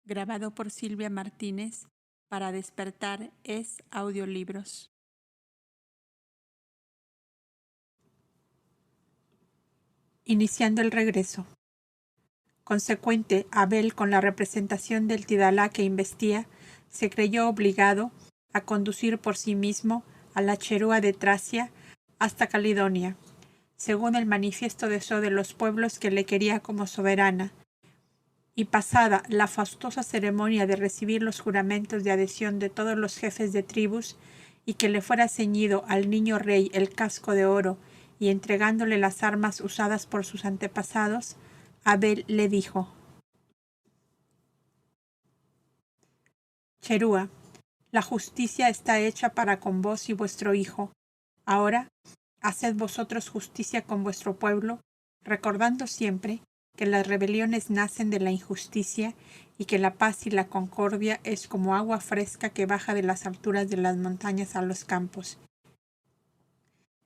Grabado por Silvia Martínez para Despertar es Audiolibros. Iniciando el regreso. Consecuente, Abel, con la representación del Tidalá que investía, se creyó obligado a conducir por sí mismo a la Cherúa de Tracia hasta Caledonia, según el manifiesto deseo de los pueblos que le quería como soberana, y pasada la fastuosa ceremonia de recibir los juramentos de adhesión de todos los jefes de tribus, y que le fuera ceñido al niño rey el casco de oro, y entregándole las armas usadas por sus antepasados, Abel le dijo: Cherúa, la justicia está hecha para con vos y vuestro hijo. Ahora, haced vosotros justicia con vuestro pueblo, recordando siempre que las rebeliones nacen de la injusticia y que la paz y la concordia es como agua fresca que baja de las alturas de las montañas a los campos.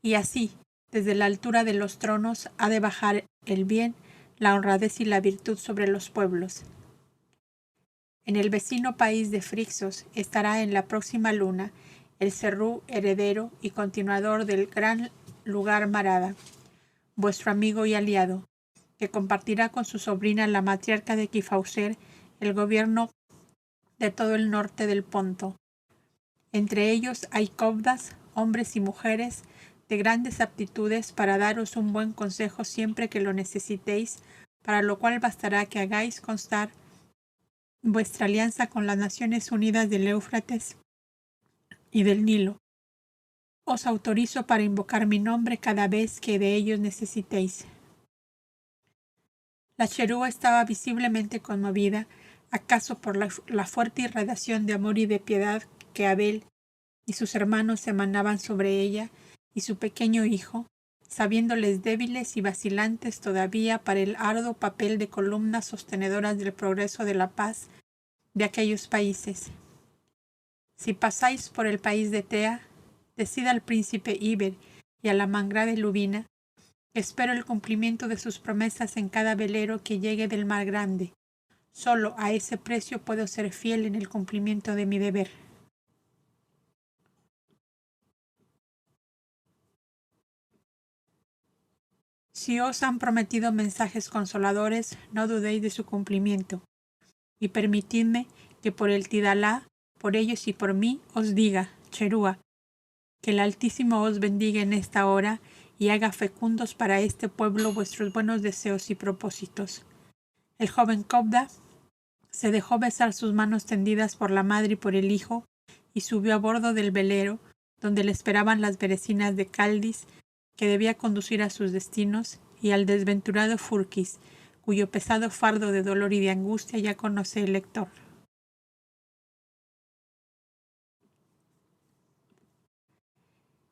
Y así, desde la altura de los tronos, ha de bajar el bien, la honradez y la virtud sobre los pueblos. En el vecino país de Frixos estará en la próxima luna el Serú heredero y continuador del gran lugar Marada, vuestro amigo y aliado, que compartirá con su sobrina la matriarca de Kifauser el gobierno de todo el norte del Ponto. Entre ellos hay cobdas, hombres y mujeres de grandes aptitudes para daros un buen consejo siempre que lo necesitéis, para lo cual bastará que hagáis constar vuestra alianza con las Naciones Unidas del Éufrates y del Nilo. Os autorizo para invocar mi nombre cada vez que de ellos necesitéis. La Cherúa estaba visiblemente conmovida, acaso por la fuerte irradiación de amor y de piedad que Abel y sus hermanos emanaban sobre ella y su pequeño hijo, sabiéndoles débiles y vacilantes todavía para el arduo papel de columnas sostenedoras del progreso de la paz de aquellos países. Si pasáis por el país de Tea, decid al príncipe Iber y a la mangrave Lubina: espero el cumplimiento de sus promesas en cada velero que llegue del mar grande. Solo a ese precio puedo ser fiel en el cumplimiento de mi deber. Si os han prometido mensajes consoladores, no dudéis de su cumplimiento. Y permitidme que por el Tidalá, por ellos y por mí, os diga, Cherúa, que el Altísimo os bendiga en esta hora y haga fecundos para este pueblo vuestros buenos deseos y propósitos. El joven Cobda se dejó besar sus manos tendidas por la madre y por el hijo, y subió a bordo del velero, donde le esperaban las berecinas de Caldis, que debía conducir a sus destinos, y al desventurado Furquis, cuyo pesado fardo de dolor y de angustia ya conoce el lector.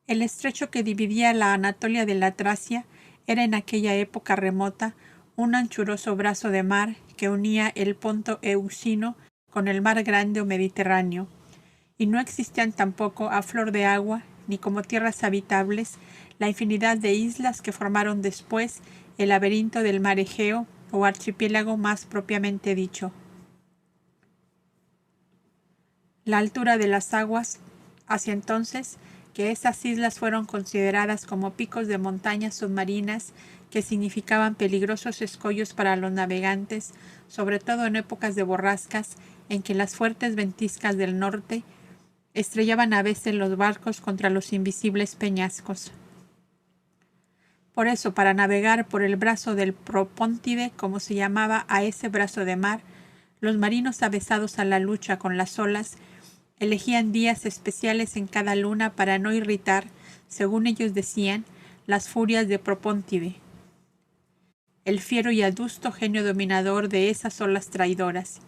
El estrecho que dividía la Anatolia de la Tracia era en aquella época remota un anchuroso brazo de mar que unía el Ponto Euxino con el mar Grande o Mediterráneo, y no existían tampoco a flor de agua, ni como tierras habitables, la infinidad de islas que formaron después el laberinto del mar Egeo o archipiélago más propiamente dicho. La altura de las aguas hacia entonces que esas islas fueron consideradas como picos de montañas submarinas que significaban peligrosos escollos para los navegantes, sobre todo en épocas de borrascas en que las fuertes ventiscas del norte estrellaban a veces los barcos contra los invisibles peñascos. Por eso, para navegar por el brazo del Propóntide, como se llamaba a ese brazo de mar, los marinos avesados a la lucha con las olas elegían días especiales en cada luna para no irritar, según ellos decían, las furias de Propóntide, el fiero y adusto genio dominador de esas olas traidoras.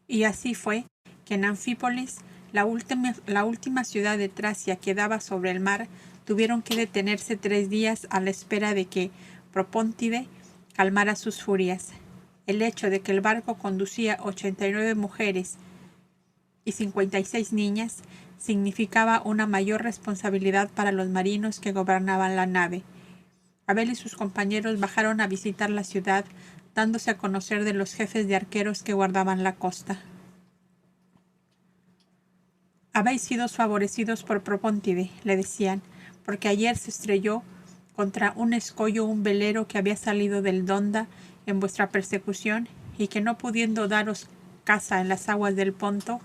Y así fue que en Anfípolis, la última ciudad de Tracia que daba sobre el mar, tuvieron que detenerse 3 días a la espera de que Propóntide calmara sus furias. El hecho de que el barco conducía 89 mujeres y 56 niñas significaba una mayor responsabilidad para los marinos que gobernaban la nave. Abel y sus compañeros bajaron a visitar la ciudad, dándose a conocer de los jefes de arqueros que guardaban la costa. «Habéis sido favorecidos por Propóntide», le decían, «porque ayer se estrelló contra un escollo un velero que había salido del Donda en vuestra persecución y que, no pudiendo daros caza en las aguas del Ponto,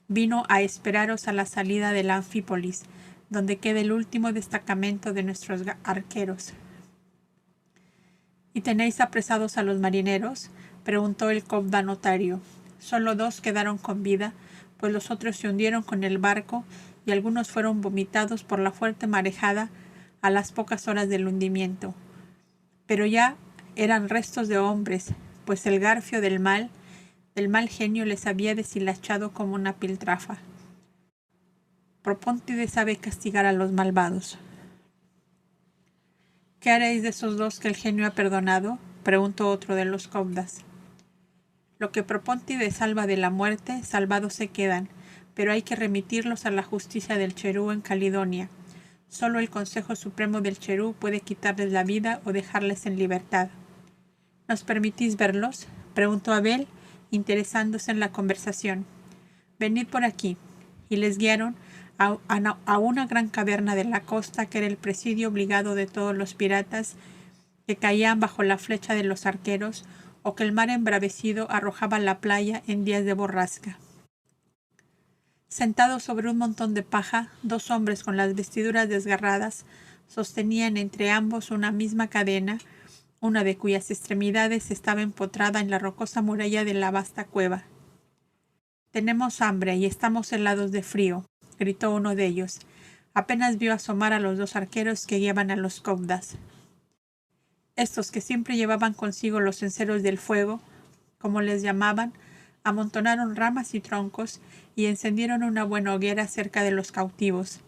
vino a esperaros a la salida de la Anfípolis, donde queda el último destacamento de nuestros arqueros». «¿Y tenéis apresados a los marineros?», preguntó el cobda notario. «Solo 2 quedaron con vida, pues los otros se hundieron con el barco y algunos fueron vomitados por la fuerte marejada a las pocas horas del hundimiento. Pero ya eran restos de hombres, pues el garfio del mal genio les había deshilachado como una piltrafa. Propóntide sabe castigar a los malvados». «¿Qué haréis de esos 2 que el genio ha perdonado?», preguntó otro de los cobdas. «Lo que Propóntide salva de la muerte, salvados se quedan, pero hay que remitirlos a la justicia del Cherú en Caledonia. Solo el Consejo Supremo del Cherú puede quitarles la vida o dejarles en libertad». «¿Nos permitís verlos?», preguntó Abel, interesándose en la conversación. «Venid por aquí», y les guiaron a una gran caverna de la costa que era el presidio obligado de todos los piratas que caían bajo la flecha de los arqueros o que el mar embravecido arrojaba a la playa en días de borrasca. Sentados sobre un montón de paja, 2 hombres con las vestiduras desgarradas sostenían entre ambos una misma cadena, una de cuyas extremidades estaba empotrada en la rocosa muralla de la vasta cueva. «Tenemos hambre y estamos helados de frío», gritó uno de ellos. Apenas vio asomar a los 2 arqueros que guiaban a los cobdas. Estos, que siempre llevaban consigo los enceros del fuego, como les llamaban, amontonaron ramas y troncos y encendieron una buena hoguera cerca de los cautivos.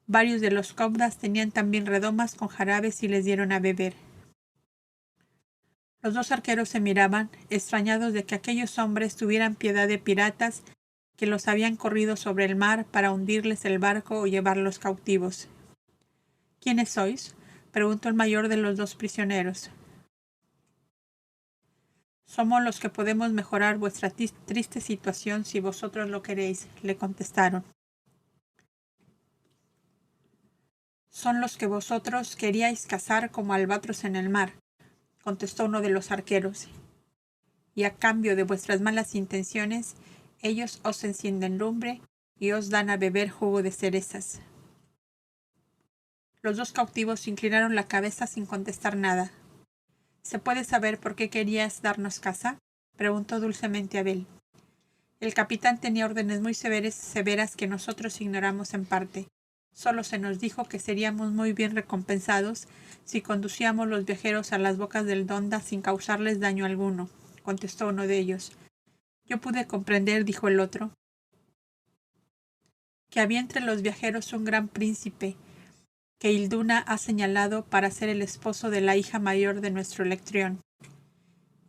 Varios de los cobdas tenían también redomas con jarabes y les dieron a beber. Los 2 arqueros se miraban, extrañados de que aquellos hombres tuvieran piedad de piratas que los habían corrido sobre el mar para hundirles el barco o llevarlos cautivos. «¿Quiénes sois?», preguntó el mayor de los 2 prisioneros. «Somos los que podemos mejorar vuestra triste situación si vosotros lo queréis», le contestaron. «Son los que vosotros queríais cazar como albatros en el mar», contestó uno de los arqueros, «y a cambio de vuestras malas intenciones, ellos os encienden lumbre y os dan a beber jugo de cerezas». Los 2 cautivos inclinaron la cabeza sin contestar nada. «¿Se puede saber por qué querías darnos caza?», preguntó dulcemente Abel. «El capitán tenía órdenes muy severas que nosotros ignoramos en parte. Solo se nos dijo que seríamos muy bien recompensados si conducíamos los viajeros a las bocas del Donda sin causarles daño alguno», contestó uno de ellos. «Yo pude comprender», dijo el otro, «que había entre los viajeros un gran príncipe que Hilduna ha señalado para ser el esposo de la hija mayor de nuestro Electrión».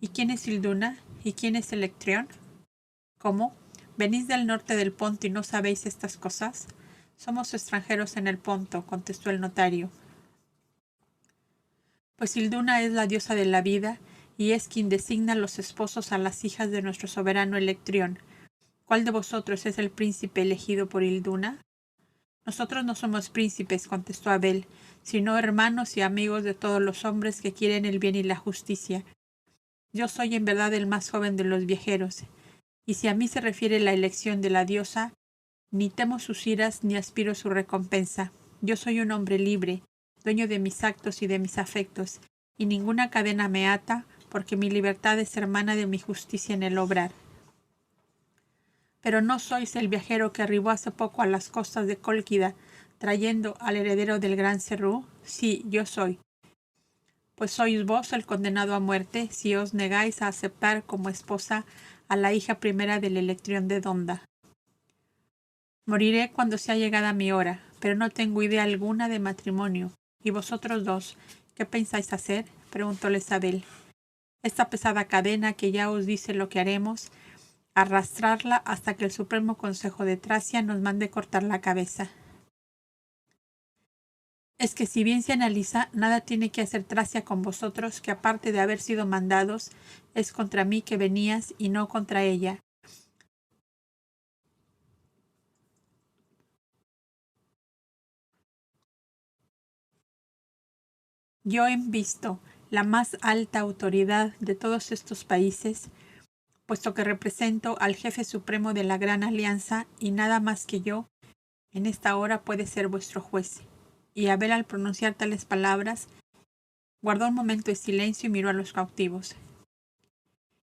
«¿Y quién es Hilduna? ¿Y quién es Electrión?». «¿Cómo? ¿Venís del norte del Ponto y no sabéis estas cosas?». «Somos extranjeros en el Ponto», contestó el notario. «Pues Hilduna es la diosa de la vida y es quien designa los esposos a las hijas de nuestro soberano Electrión. ¿Cuál de vosotros es el príncipe elegido por Hilduna?». «Nosotros no somos príncipes», contestó Abel, «sino hermanos y amigos de todos los hombres que quieren el bien y la justicia. Yo soy en verdad el más joven de los viajeros, y si a mí se refiere la elección de la diosa, ni temo sus iras ni aspiro su recompensa. Yo soy un hombre libre, dueño de mis actos y de mis afectos, y ninguna cadena me ata, porque mi libertad es hermana de mi justicia en el obrar». «Pero no sois el viajero que arribó hace poco a las costas de Cólquida, trayendo al heredero del gran Cerrú». «Sí, yo soy». «Pues sois vos el condenado a muerte si os negáis a aceptar como esposa a la hija primera del Electrión de Donda». «Moriré cuando sea llegada mi hora, pero no tengo idea alguna de matrimonio. ¿Y vosotros 2, qué pensáis hacer?», preguntóles Abel. «Esta pesada cadena que ya os dice lo que haremos, arrastrarla hasta que el Supremo Consejo de Tracia nos mande cortar la cabeza». es que si bien se analiza, nada tiene que hacer Tracia con vosotros, que aparte de haber sido mandados, es contra mí que venías y no contra ella. Yo he visto la más alta autoridad de todos estos países, puesto que represento al jefe supremo de la Gran Alianza y nada más que yo, en esta hora puede ser vuestro juez. Y Abel, al pronunciar tales palabras, guardó un momento de silencio y miró a los cautivos.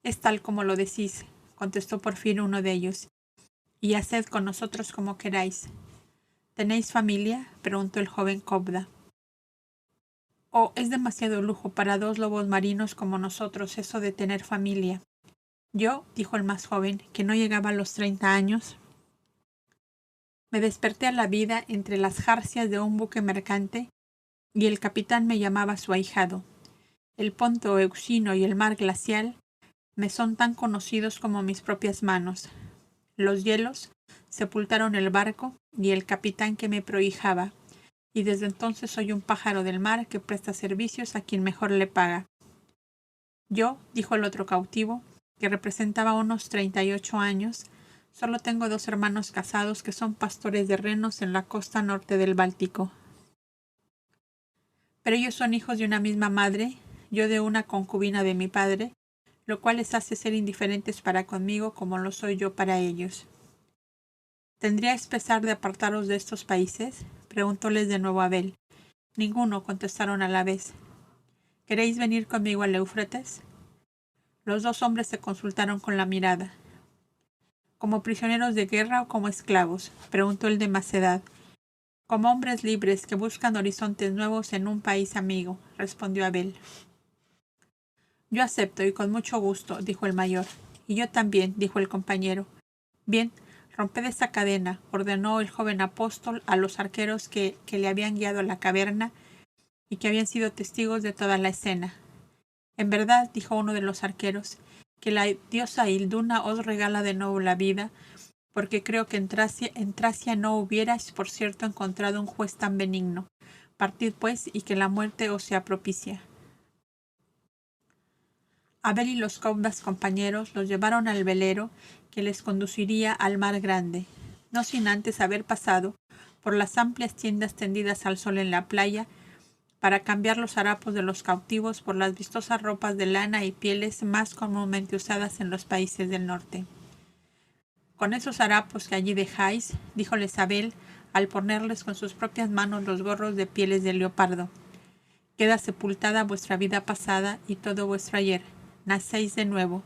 Es tal como lo decís, contestó por fin uno de ellos, y haced con nosotros como queráis. ¿Tenéis familia?, preguntó el joven Cobda. Oh, es demasiado lujo para dos lobos marinos como nosotros eso de tener familia. Yo, dijo el más joven, que no llegaba a los 30 años, me desperté a la vida entre las jarcias de un buque mercante y el capitán me llamaba su ahijado. El ponto Euxino y el mar glacial me son tan conocidos como mis propias manos. Los hielos sepultaron el barco y el capitán que me prohijaba, y desde entonces soy un pájaro del mar que presta servicios a quien mejor le paga. Yo, dijo el otro cautivo, que representaba unos 38 años, solo tengo 2 hermanos casados que son pastores de renos en la costa norte del Báltico. Pero ellos son hijos de una misma madre, yo de una concubina de mi padre, lo cual les hace ser indiferentes para conmigo como lo soy yo para ellos. ¿Tendríais pesar de apartaros de estos países?, preguntóles de nuevo Abel. Ninguno, contestaron a la vez. ¿Queréis venir conmigo al Éufrates? Los 2 hombres se consultaron con la mirada. ¿Como prisioneros de guerra o como esclavos?, preguntó el de más edad. Como hombres libres que buscan horizontes nuevos en un país amigo, respondió Abel. Yo acepto y con mucho gusto, dijo el mayor. Y yo también, dijo el compañero. Bien, romped esa cadena, ordenó el joven apóstol a los arqueros que le habían guiado a la caverna y que habían sido testigos de toda la escena. En verdad, dijo uno de los arqueros, que la diosa Hilduna os regala de nuevo la vida, porque creo que en Tracia no hubierais, por cierto, encontrado un juez tan benigno. Partid, pues, y que la muerte os sea propicia. Abel y los caudas compañeros los llevaron al velero que les conduciría al mar grande, no sin antes haber pasado por las amplias tiendas tendidas al sol en la playa, para cambiar los harapos de los cautivos por las vistosas ropas de lana y pieles más comúnmente usadas en los países del norte. Con esos harapos que allí dejáis, díjoles Abel, al ponerles con sus propias manos los gorros de pieles de leopardo, queda sepultada vuestra vida pasada y todo vuestro ayer. Nacéis de nuevo.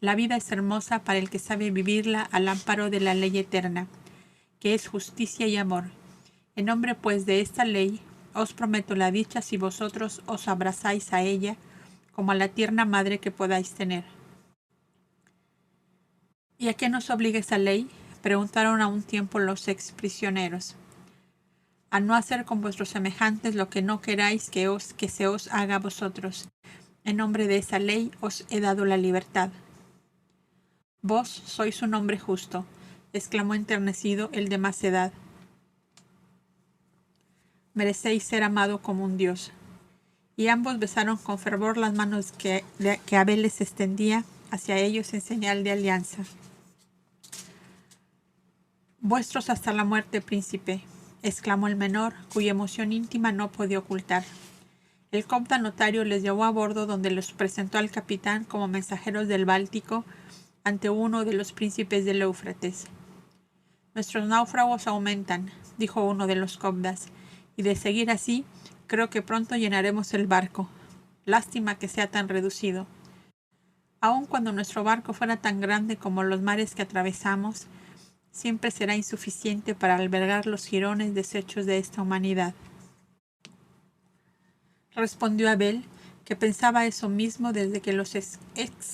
La vida es hermosa para el que sabe vivirla al amparo de la ley eterna, que es justicia y amor. En nombre, pues, de esta ley, os prometo la dicha si vosotros os abrazáis a ella como a la tierna madre que podáis tener. ¿Y a qué nos obliga esa ley?, preguntaron a un tiempo los exprisioneros. A no hacer con vuestros semejantes lo que no queráis que se os haga a vosotros. En nombre de esa ley os he dado la libertad. Vos sois un hombre justo, exclamó enternecido el de más edad. Merecéis ser amado como un dios. Y ambos besaron con fervor las manos que Abel les extendía hacia ellos en señal de alianza. Vuestros hasta la muerte, príncipe, exclamó el menor, cuya emoción íntima no podía ocultar. El copta notario les llevó a bordo, donde los presentó al capitán como mensajeros del Báltico ante uno de los príncipes del Éufrates. Nuestros náufragos aumentan, dijo uno de los copdas, y de seguir así, creo que pronto llenaremos el barco. Lástima que sea tan reducido. Aun cuando nuestro barco fuera tan grande como los mares que atravesamos, siempre será insuficiente para albergar los jirones deshechos de esta humanidad. Respondió Abel, que pensaba eso mismo desde que los ex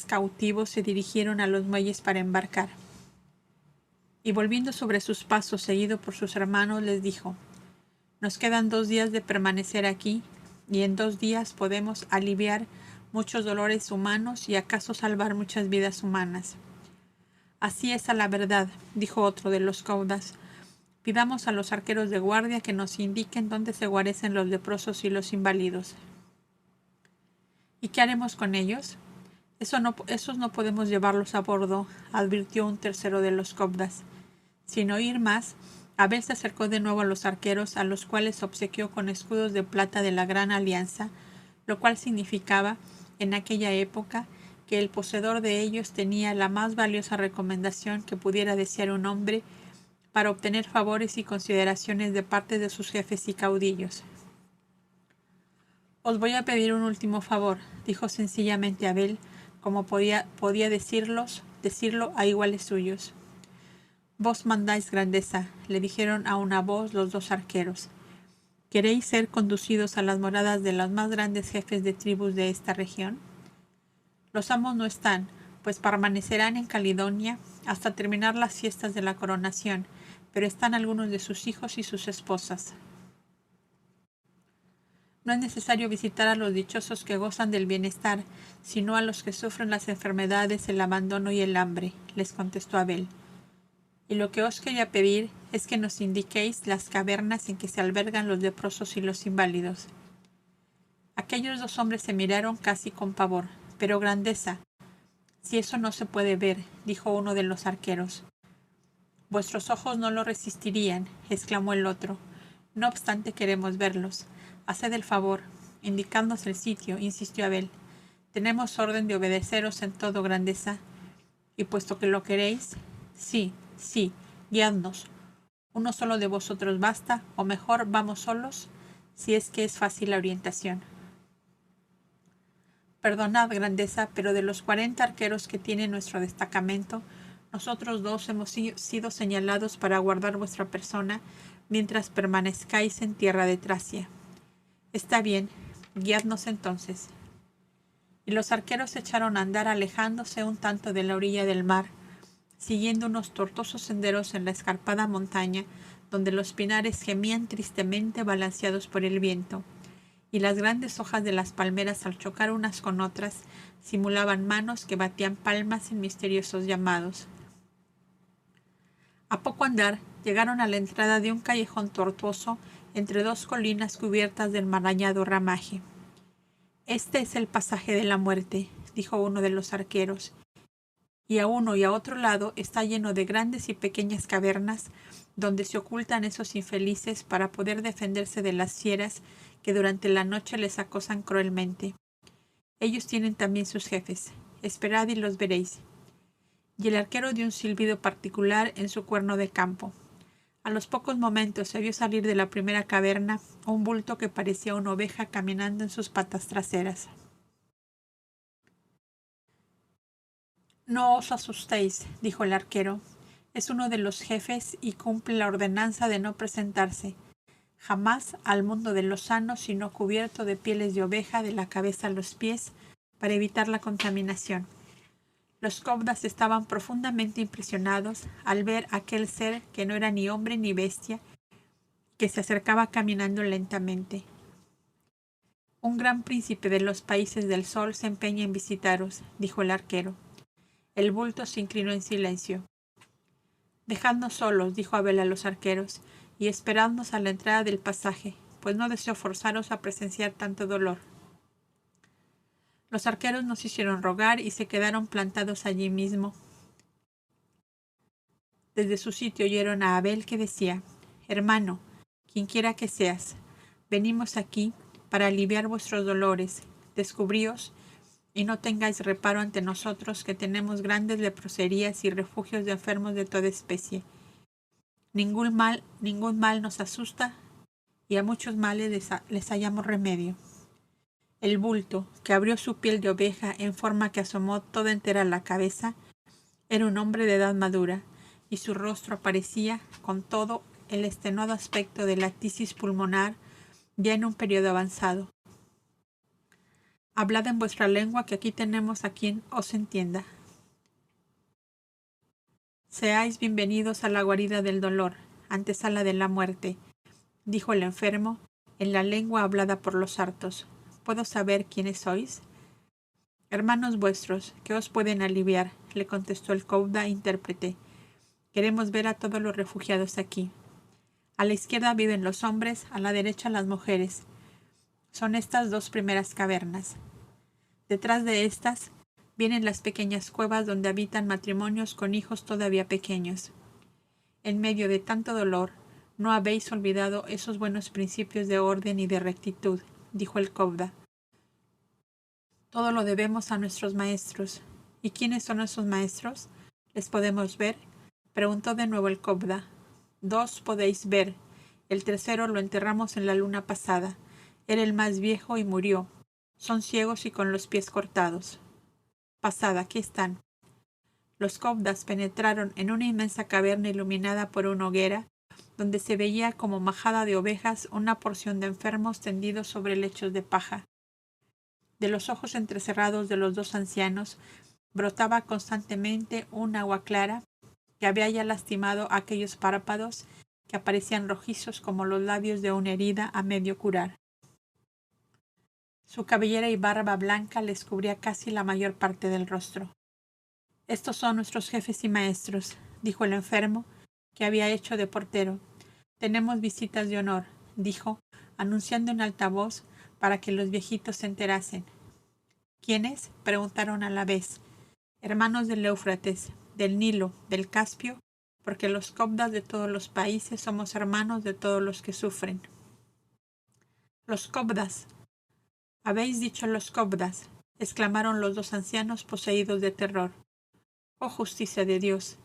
cautivos se dirigieron a los muelles para embarcar. Y volviendo sobre sus pasos, seguido por sus hermanos, les dijo: Nos quedan 2 días de permanecer aquí, y en 2 días podemos aliviar muchos dolores humanos y acaso salvar muchas vidas humanas. Así es a la verdad, dijo otro de los caudas, Pidamos a los arqueros de guardia que nos indiquen dónde se guarecen los leprosos y los inválidos. ¿Y qué haremos con ellos? Esos no podemos llevarlos a bordo, advirtió un tercero de los cobdas. Sin oír más, Abel se acercó de nuevo a los arqueros, a los cuales obsequió con escudos de plata de la Gran Alianza, lo cual significaba, en aquella época, que el poseedor de ellos tenía la más valiosa recomendación que pudiera desear un hombre para obtener favores y consideraciones de parte de sus jefes y caudillos. Os voy a pedir un último favor, dijo sencillamente Abel, como podía decirlo a iguales suyos. Vos mandáis, grandeza, le dijeron a una voz los dos arqueros. ¿Queréis ser conducidos a las moradas de los más grandes jefes de tribus de esta región? Los amos no están, pues permanecerán en Caledonia hasta terminar las fiestas de la coronación, pero están algunos de sus hijos y sus esposas. No es necesario visitar a los dichosos que gozan del bienestar, sino a los que sufren las enfermedades, el abandono y el hambre, les contestó Abel. Y lo que os quería pedir es que nos indiquéis las cavernas en que se albergan los leprosos y los inválidos. Aquellos dos hombres se miraron casi con pavor. Pero, grandeza, si eso no se puede ver, dijo uno de los arqueros. Vuestros ojos no lo resistirían, exclamó el otro. No obstante queremos verlos. Haced el favor, indicadnos el sitio, insistió Abel. Tenemos orden de obedeceros en todo, grandeza. Y puesto que lo queréis, sí, guiadnos. Uno solo de vosotros basta, o mejor, vamos solos, si es que es fácil la orientación. Perdonad, grandeza, pero de los 40 arqueros que tiene nuestro destacamento, nosotros dos hemos sido señalados para guardar vuestra persona mientras permanezcáis en tierra de Tracia. Está bien, guiadnos entonces. Y los arqueros se echaron a andar alejándose un tanto de la orilla del mar, siguiendo unos tortuosos senderos en la escarpada montaña, donde los pinares gemían tristemente balanceados por el viento, y las grandes hojas de las palmeras al chocar unas con otras simulaban manos que batían palmas en misteriosos llamados. A poco andar llegaron a la entrada de un callejón tortuoso entre dos colinas cubiertas de enmarañado ramaje. «Este es el pasaje de la muerte», dijo uno de los arqueros, «y a uno y a otro lado está lleno de grandes y pequeñas cavernas donde se ocultan esos infelices para poder defenderse de las fieras que durante la noche les acosan cruelmente. Ellos tienen también sus jefes. Esperad y los veréis». Y el arquero dio un silbido particular en su cuerno de campo. A los pocos momentos se vio salir de la primera caverna un bulto que parecía una oveja caminando en sus patas traseras. «No os asustéis», dijo el arquero. «Es uno de los jefes y cumple la ordenanza de no presentarse jamás al mundo de los sanos, sino cubierto de pieles de oveja de la cabeza a los pies para evitar la contaminación». Los cobdas estaban profundamente impresionados al ver aquel ser que no era ni hombre ni bestia, que se acercaba caminando lentamente. «Un gran príncipe de los países del sol se empeña en visitaros», dijo el arquero. El bulto se inclinó en silencio. «Dejadnos solos», dijo Abel a los arqueros, «y esperadnos a la entrada del pasaje, pues no deseo forzaros a presenciar tanto dolor». Los arqueros no se hicieron rogar y se quedaron plantados allí mismo. Desde su sitio oyeron a Abel que decía: «Hermano, quienquiera que seas, venimos aquí para aliviar vuestros dolores. Descubríos y no tengáis reparo ante nosotros, que tenemos grandes leproserías y refugios de enfermos de toda especie. Ningún mal nos asusta, y a muchos males les hallamos remedio». El bulto, que abrió su piel de oveja en forma que asomó toda entera la cabeza, era un hombre de edad madura, y su rostro aparecía, con todo el extenuado aspecto de la tisis pulmonar, ya en un periodo avanzado. «Hablad en vuestra lengua, que aquí tenemos a quien os entienda». «Seáis bienvenidos a la guarida del dolor, antesala de la muerte», dijo el enfermo, en la lengua hablada por los hartos. «¿Puedo saber quiénes sois?» «Hermanos vuestros, que os pueden aliviar», le contestó el cobda intérprete. «Queremos ver a todos los refugiados aquí». A la izquierda viven los hombres, a la derecha las mujeres. Son estas dos primeras cavernas. Detrás de estas vienen las pequeñas cuevas donde habitan matrimonios con hijos todavía pequeños. En medio de tanto dolor, no habéis olvidado esos buenos principios de orden y de rectitud, dijo el Cobda. Todo lo debemos a nuestros maestros. ¿Y quiénes son esos maestros? ¿Les podemos ver? Preguntó de nuevo el Cobda. 2 podéis ver. El tercero lo enterramos en la luna pasada. Era el más viejo y murió. Son ciegos y con los pies cortados. Pasada, aquí están. Los Cobdas penetraron en una inmensa caverna iluminada por una hoguera, donde se veía como majada de ovejas una porción de enfermos tendidos sobre lechos de paja. De los ojos entrecerrados de los dos ancianos brotaba constantemente un agua clara que había ya lastimado aquellos párpados que aparecían rojizos como los labios de una herida a medio curar. Su cabellera y barba blanca les cubría casi la mayor parte del rostro. Estos son nuestros jefes y maestros, dijo el enfermo, que había hecho de portero. Tenemos visitas de honor, dijo, anunciando en alta voz para que los viejitos se enterasen. ¿Quiénes? Preguntaron a la vez. Hermanos del Éufrates, del Nilo, del Caspio, porque los Cobdas de todos los países somos hermanos de todos los que sufren. Los Cobdas. Habéis dicho los Cobdas, exclamaron los dos ancianos poseídos de terror. Oh justicia de Dios,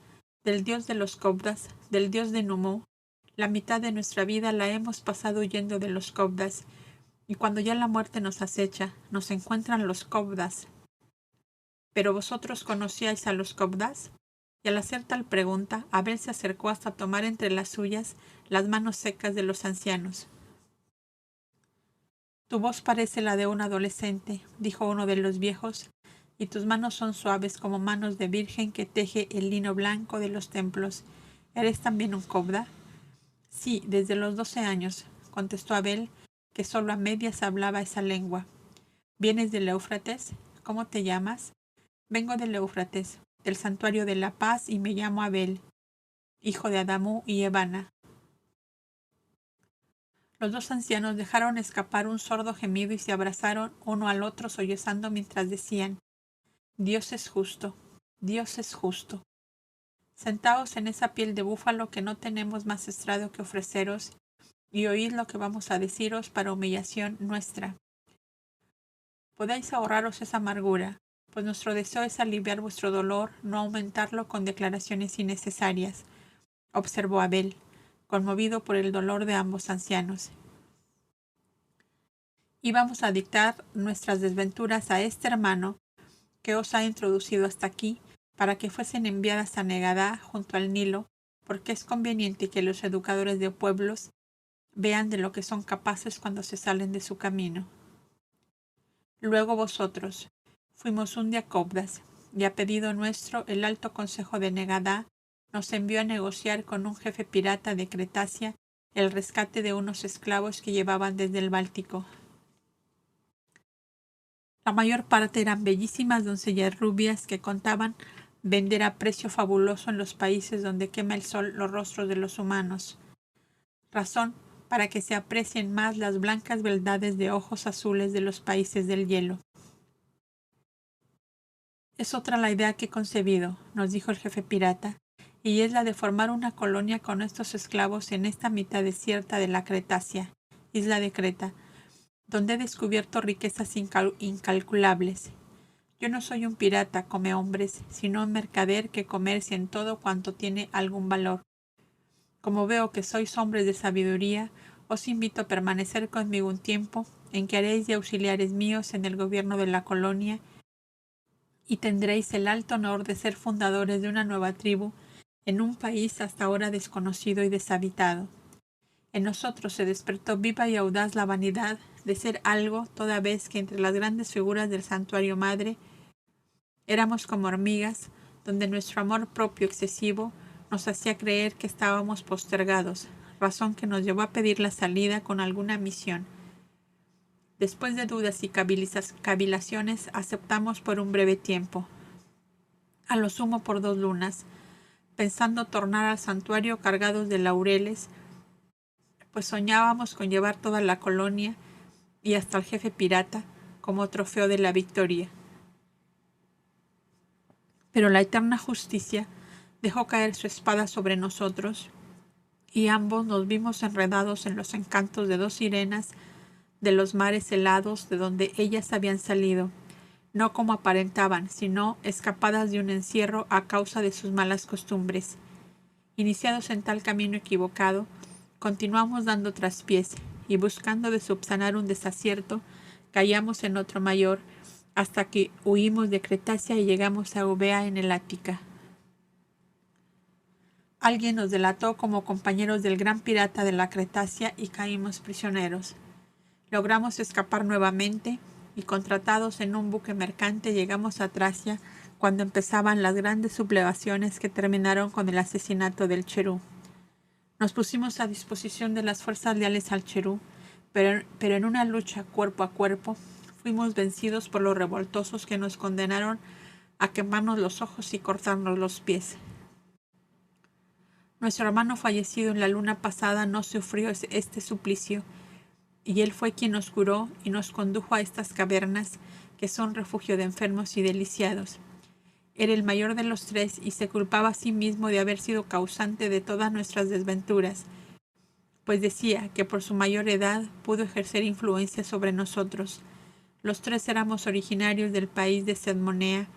del Dios de los Cobdas, del Dios de Numú, la mitad de nuestra vida la hemos pasado huyendo de los Cobdas, y cuando ya la muerte nos acecha, nos encuentran los Cobdas. ¿Pero vosotros conocíais a los Cobdas? Y al hacer tal pregunta, Abel se acercó hasta tomar entre las suyas las manos secas de los ancianos. Tu voz parece la de un adolescente, dijo uno de los viejos, y tus manos son suaves como manos de virgen que teje el lino blanco de los templos. ¿Eres también un Cobda? Sí, desde los 12 años, contestó Abel, que solo a medias hablaba esa lengua. ¿Vienes del Éufrates? ¿Cómo te llamas? Vengo del Éufrates, del santuario de la paz, y me llamo Abel, hijo de Adamú y Evana. Los dos ancianos dejaron escapar un sordo gemido y se abrazaron uno al otro sollozando mientras decían: Dios es justo, Dios es justo. Sentaos en esa piel de búfalo que no tenemos más estrado que ofreceros, y oíd lo que vamos a deciros para humillación nuestra. Podéis ahorraros esa amargura, pues nuestro deseo es aliviar vuestro dolor, no aumentarlo con declaraciones innecesarias, observó Abel, conmovido por el dolor de ambos ancianos. Íbamos a dictar nuestras desventuras a este hermano que os ha introducido hasta aquí, para que fuesen enviadas a Negadá junto al Nilo, porque es conveniente que los educadores de pueblos vean de lo que son capaces cuando se salen de su camino. Luego vosotros, fuimos un día Cobdas, y a pedido nuestro el alto consejo de Negadá nos envió a negociar con un jefe pirata de Cretacia el rescate de unos esclavos que llevaban desde el Báltico. La mayor parte eran bellísimas doncellas rubias que contaban vender a precio fabuloso en los países donde quema el sol los rostros de los humanos. Razón para que se aprecien más las blancas beldades de ojos azules de los países del hielo. Es otra la idea que he concebido, nos dijo el jefe pirata, y es la de formar una colonia con estos esclavos en esta mitad desierta de la Cretacia, isla de Creta, donde he descubierto riquezas incalculables. Yo no soy un pirata come hombres, sino un mercader que comercia en todo cuanto tiene algún valor. Como veo que sois hombres de sabiduría, os invito a permanecer conmigo un tiempo, en que haréis de auxiliares míos en el gobierno de la colonia, y tendréis el alto honor de ser fundadores de una nueva tribu en un país hasta ahora desconocido y deshabitado. En nosotros se despertó viva y audaz la vanidad de ser algo, toda vez que entre las grandes figuras del santuario madre éramos como hormigas, donde nuestro amor propio excesivo nos hacía creer que estábamos postergados, razón que nos llevó a pedir la salida con alguna misión. Después de dudas y cavilaciones, aceptamos por un breve tiempo, a lo sumo por 2 lunas, pensando tornar al santuario cargados de laureles, pues soñábamos con llevar toda la colonia y hasta el jefe pirata como trofeo de la victoria. Pero la eterna justicia dejó caer su espada sobre nosotros y ambos nos vimos enredados en los encantos de dos sirenas de los mares helados de donde ellas habían salido, no como aparentaban, sino escapadas de un encierro a causa de sus malas costumbres. Iniciados en tal camino equivocado, continuamos dando traspiés y buscando de subsanar un desacierto, caíamos en otro mayor, hasta que huimos de Cretacia y llegamos a Eubea en el Ática. Alguien nos delató como compañeros del gran pirata de la Cretacia y caímos prisioneros. Logramos escapar nuevamente y, contratados en un buque mercante, llegamos a Tracia cuando empezaban las grandes sublevaciones que terminaron con el asesinato del Cherú. Nos pusimos a disposición de las fuerzas leales al Cherú, pero en una lucha cuerpo a cuerpo fuimos vencidos por los revoltosos que nos condenaron a quemarnos los ojos y cortarnos los pies. Nuestro hermano fallecido en la luna pasada no sufrió este suplicio, y él fue quien nos curó y nos condujo a estas cavernas que son refugio de enfermos y de lisiados. Era el mayor de los tres y se culpaba a sí mismo de haber sido causante de todas nuestras desventuras, pues decía que por su mayor edad pudo ejercer influencia sobre nosotros. Los tres éramos originarios del país de Sedmonea,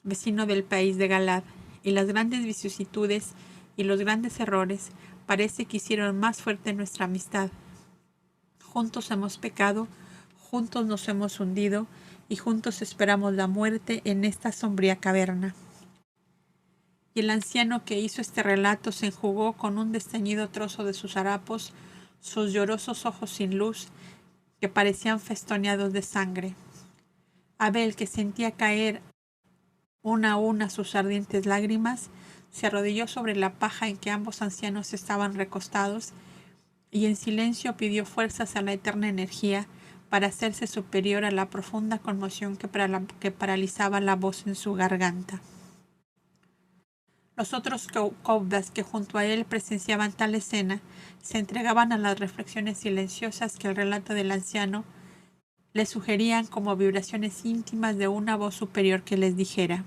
vecino del país de Galad, y las grandes vicisitudes y los grandes errores parece que hicieron más fuerte nuestra amistad. Juntos hemos pecado, juntos nos hemos hundido y juntos esperamos la muerte en esta sombría caverna. Y el anciano que hizo este relato se enjugó con un desteñido trozo de sus harapos sus llorosos ojos sin luz que parecían festoneados de sangre. Abel, que sentía caer una a una sus ardientes lágrimas, se arrodilló sobre la paja en que ambos ancianos estaban recostados y en silencio pidió fuerzas a la eterna energía para hacerse superior a la profunda conmoción que paralizaba la voz en su garganta. Los otros caudas que junto a él presenciaban tal escena se entregaban a las reflexiones silenciosas que el relato del anciano les sugerían como vibraciones íntimas de una voz superior que les dijera: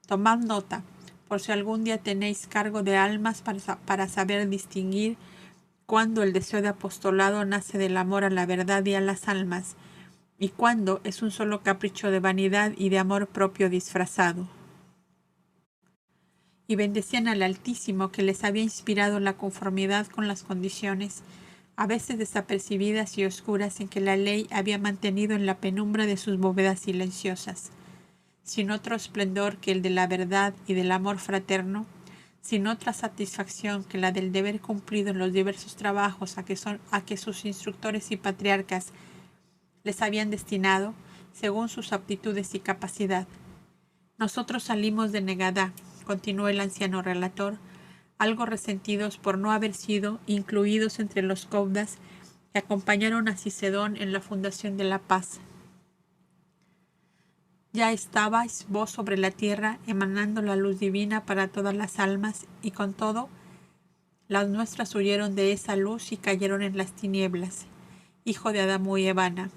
tomad nota, por si algún día tenéis cargo de almas para saber distinguir cuándo el deseo de apostolado nace del amor a la verdad y a las almas, y cuándo es un solo capricho de vanidad y de amor propio disfrazado. Y bendecían al Altísimo que les había inspirado la conformidad con las condiciones, a veces desapercibidas y oscuras, en que la ley había mantenido en la penumbra de sus bóvedas silenciosas, sin otro esplendor que el de la verdad y del amor fraterno, sin otra satisfacción que la del deber cumplido en los diversos trabajos a que sus instructores y patriarcas les habían destinado, según sus aptitudes y capacidad. Nosotros salimos de Negadá, continuó el anciano relator, algo resentidos por no haber sido incluidos entre los caudas que acompañaron a Cicedón en la fundación de la paz. Ya estabais vos sobre la tierra, emanando la luz divina para todas las almas, y con todo, las nuestras huyeron de esa luz y cayeron en las tinieblas, hijo de Adamo y Evana.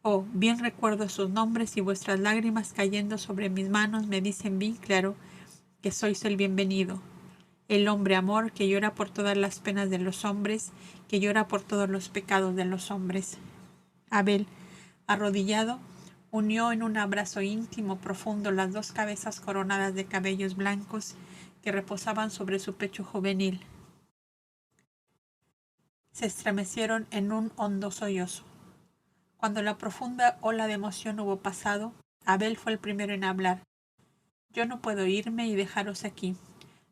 Oh, bien recuerdo sus nombres, y vuestras lágrimas cayendo sobre mis manos me dicen bien claro que sois el bienvenido, el hombre amor que llora por todas las penas de los hombres, que llora por todos los pecados de los hombres. Abel, arrodillado, unió en un abrazo íntimo profundo las dos cabezas coronadas de cabellos blancos que reposaban sobre su pecho juvenil. Se estremecieron en un hondo sollozo. Cuando la profunda ola de emoción hubo pasado, Abel fue el primero en hablar. Yo no puedo irme y dejaros aquí.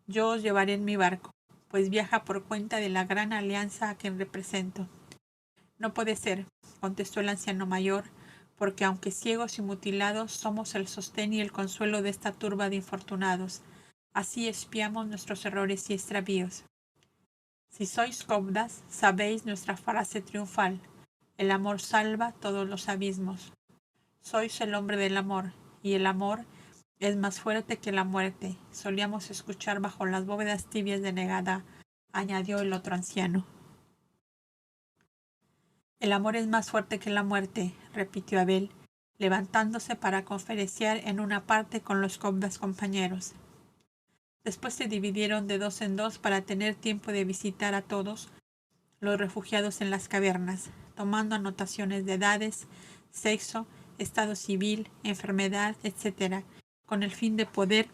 Yo os llevaré en mi barco, pues viaja por cuenta de la gran alianza a quien represento. No puede ser, contestó el anciano mayor, porque aunque ciegos y mutilados, somos el sostén y el consuelo de esta turba de infortunados. Así expiamos nuestros errores y extravíos. Si sois caudas, sabéis nuestra frase triunfal: el amor salva todos los abismos. Sois el hombre del amor, y el amor es más fuerte que la muerte. Solíamos escuchar bajo las bóvedas tibias de Negada, añadió el otro anciano. El amor es más fuerte que la muerte, repitió Abel, levantándose para conferenciar en una parte con los cobdas compañeros. Después se dividieron de dos en dos para tener tiempo de visitar a todos los refugiados en las cavernas, tomando anotaciones de edades, sexo, estado civil, enfermedad, etc., con el fin de poder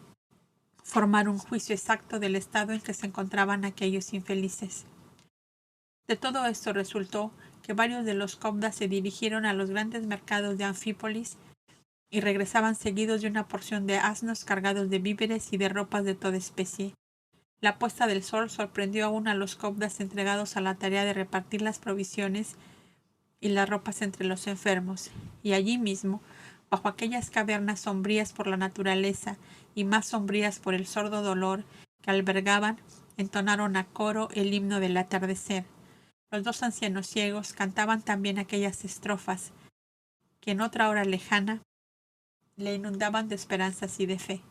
formar un juicio exacto del estado en que se encontraban aquellos infelices. De todo esto resultó que varios de los cobdas se dirigieron a los grandes mercados de Anfípolis y regresaban seguidos de una porción de asnos cargados de víveres y de ropas de toda especie. La puesta del sol sorprendió aún a los cobdas entregados a la tarea de repartir las provisiones y las ropas entre los enfermos, y allí mismo, bajo aquellas cavernas sombrías por la naturaleza y más sombrías por el sordo dolor que albergaban, entonaron a coro el himno del atardecer. Los dos ancianos ciegos cantaban también aquellas estrofas que en otra hora lejana le inundaban de esperanzas y de fe.